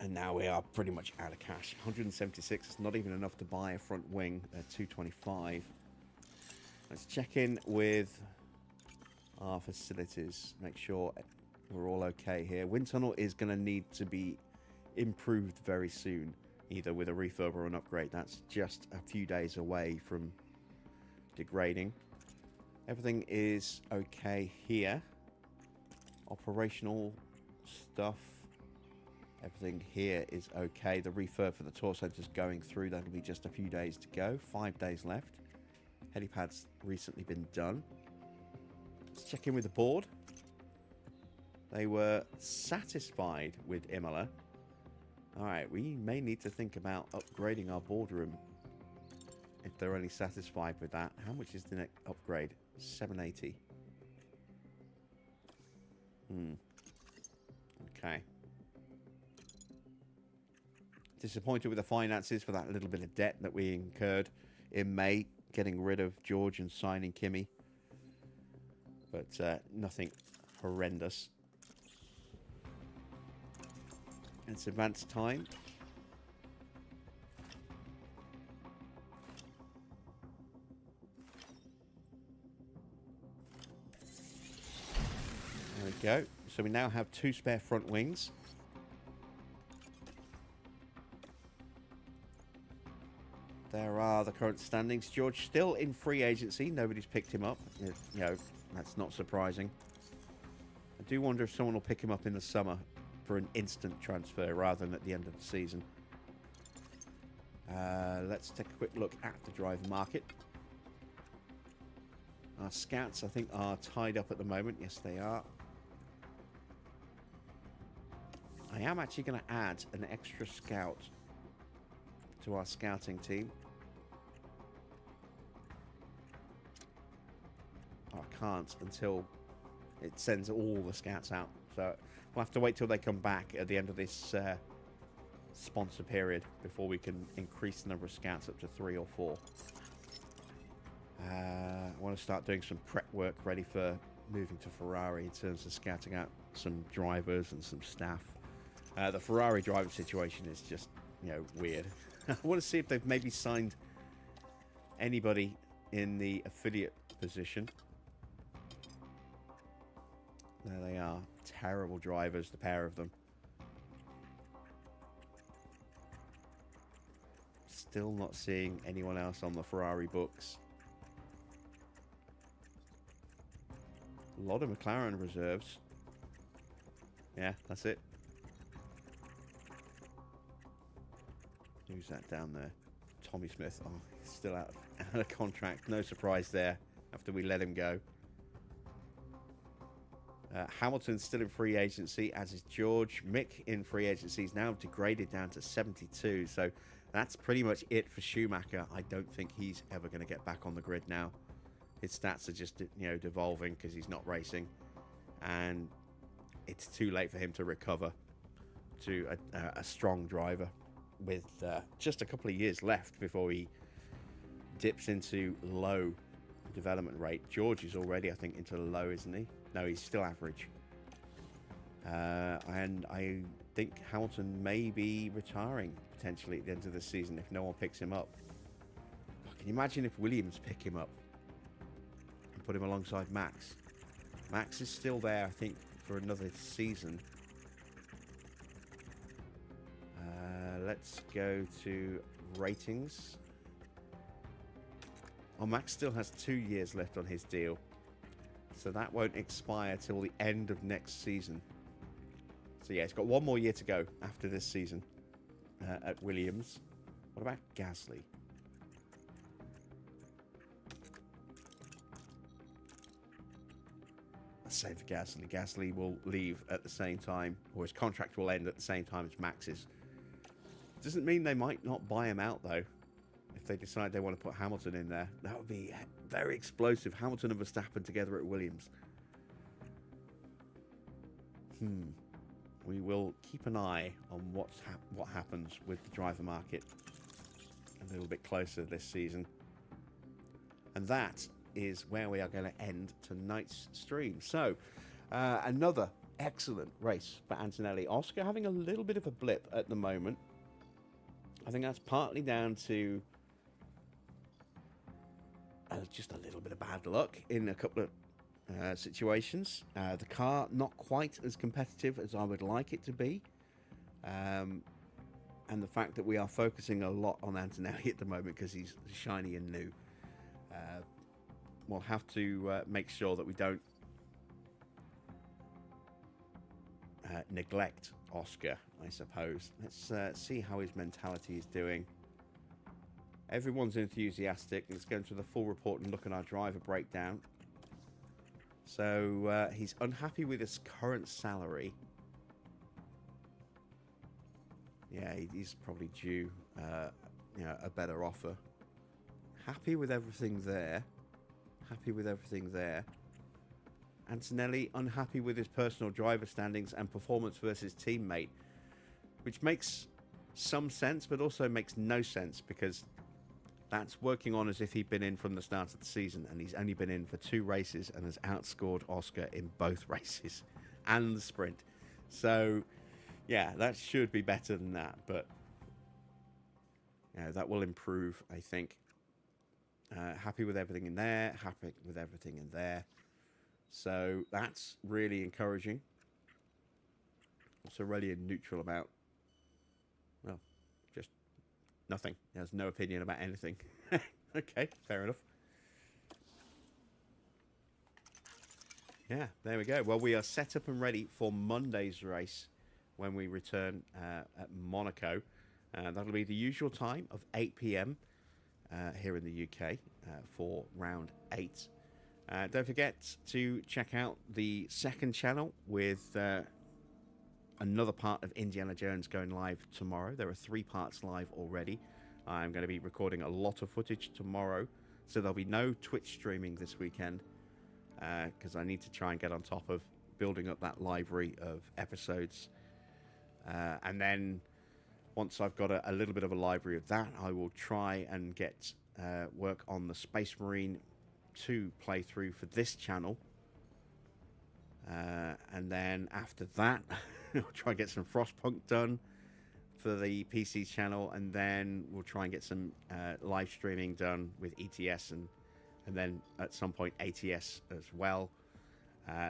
And now we are pretty much out of cash. 176 is not even enough to buy a front wing at 225. Let's check in with our facilities. Make sure we're all okay here. Wind tunnel is going to need to be improved very soon, either with a refurb or an upgrade. That's just a few days away from degrading. Everything is okay here. Operational stuff, everything here is okay. The refurb for the tour center is going through. That'll be just a few days to go. 5 days left. Helipad's recently been done. Let's check in with the board. They were satisfied with Imola. Alright, we may need to think about upgrading our boardroom if they're only satisfied with that. How much is the next upgrade? 780. Okay. Disappointed with the finances for that little bit of debt that we incurred in May, getting rid of George and signing Kimi. But nothing horrendous. It's advanced time. There we go. So we now have 2 spare front wings. There are the current standings. George still in free agency. Nobody's picked him up. You know, that's not surprising. I do wonder if someone will pick him up in the summer for an instant transfer rather than at the end of the season. Let's take a quick look at the driver market. Our scouts, I think, are tied up at the moment. Yes, they are. I am actually going to add an extra scout to our scouting team. Oh, I can't until it sends all the scouts out. So we'll have to wait till they come back at the end of this sponsor period before we can increase the number of scouts up to 3 or 4. I want to start doing some prep work ready for moving to Ferrari in terms of scouting out some drivers and some staff. The Ferrari driver situation is just, you know, weird. I want to see if they've maybe signed anybody in the affiliate position. There they are. Terrible drivers, the pair of them. Still not seeing anyone else on the Ferrari books. A lot of McLaren reserves. Yeah, that's it. Who's that down there? Tommy Smith. Oh, he's still out of contract. No surprise there after we let him go. Hamilton's still in free agency, as is George. Mick in free agency is now degraded down to 72. So that's pretty much it for Schumacher. I don't think he's ever going to get back on the grid now. His stats are just, you know, devolving because he's not racing. And it's too late for him to recover to a strong driver with just a couple of years left before he dips into low development rate. George is already, I think, into low, isn't he? No, he's still average. And I think Hamilton may be retiring potentially at the end of the season if no one picks him up. Can you imagine if Williams pick him up and put him alongside Max? Max is still there, I think, for another season. Let's go to ratings. Oh, Max still has 2 years left on his deal. So that won't expire till the end of next season. So yeah, it's got 1 more year to go after this season at Williams. What about Gasly? Let's say for Gasly. Gasly will leave at the same time, or his contract will end at the same time as Max's. Doesn't mean they might not buy him out, though. If they decide they want to put Hamilton in there, that would be very explosive. Hamilton and Verstappen together at Williams. We will keep an eye on what happens with the driver market a little bit closer this season. And that is where we are going to end tonight's stream. So, another excellent race for Antonelli. Oscar having a little bit of a blip at the moment. I think that's partly down to just a little bit of bad luck in a couple of situations. The car not quite as competitive as I would like it to be. And the fact that we are focusing a lot on Antonelli at the moment because he's shiny and new. We'll have to make sure that we don't neglect Oscar, I suppose. Let's see how his mentality is doing. Everyone's enthusiastic. Let's go into the full report and look at our driver breakdown. So he's unhappy with his current salary. Yeah, he's probably due a better offer. Happy with everything there. Happy with everything there. Antonelli unhappy with his personal driver standings and performance versus teammate, which makes some sense, but also makes no sense because that's working on as if he'd been in from the start of the season, and he's only been in for 2 races and has outscored Oscar in both races and the sprint. So, yeah, that should be better than that, but that will improve, I think. Happy with everything in there, happy with everything in there. So that's really encouraging. Also really neutral about, well, just nothing. He has no opinion about anything. Okay, fair enough. Yeah, there we go. Well, we are set up and ready for Monday's race when we return at Monaco. That'll be the usual time of 8 p.m. Here in the UK for round 8. Don't forget to check out the second channel with another part of Indiana Jones going live tomorrow. There are 3 parts live already. I'm going to be recording a lot of footage tomorrow, so there'll be no Twitch streaming this weekend, because I need to try and get on top of building up that library of episodes. And then once I've got a little bit of a library of that, I will try and get work on the Space Marine 2 playthrough for this channel. And then after that, I'll try and get some Frostpunk done for the PC channel, and then we'll try and get some live streaming done with ETS, and then at some point ATS as well.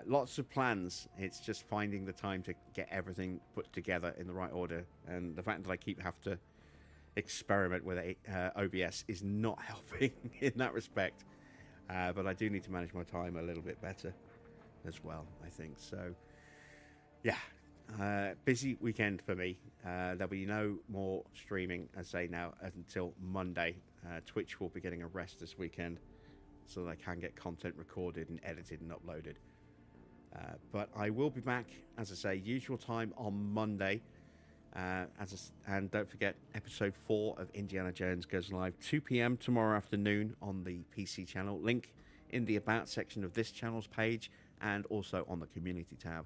Lots of plans. It's just finding the time to get everything put together in the right order, and the fact that I have to experiment with OBS is not helping in that respect. But I do need to manage my time a little bit better as well, I think. So, yeah, busy weekend for me. There'll be no more streaming, I say now, until Monday. Twitch will be getting a rest this weekend so that I can get content recorded and edited and uploaded. But I will be back, as I say, usual time on Monday. And don't forget, episode 4 of Indiana Jones goes live 2 p.m. tomorrow afternoon on the PC channel. Link in the About section of this channel's page, and also on the community tab.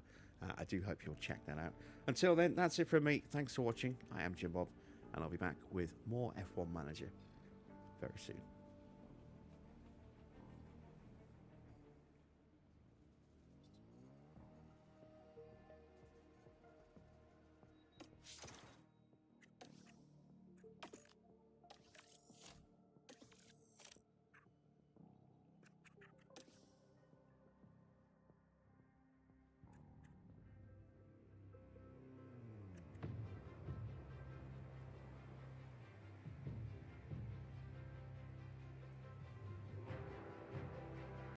I do hope you'll check that out. Until then, that's it from me. Thanks for watching. I am Jim Bob, and I'll be back with more F1 Manager very soon.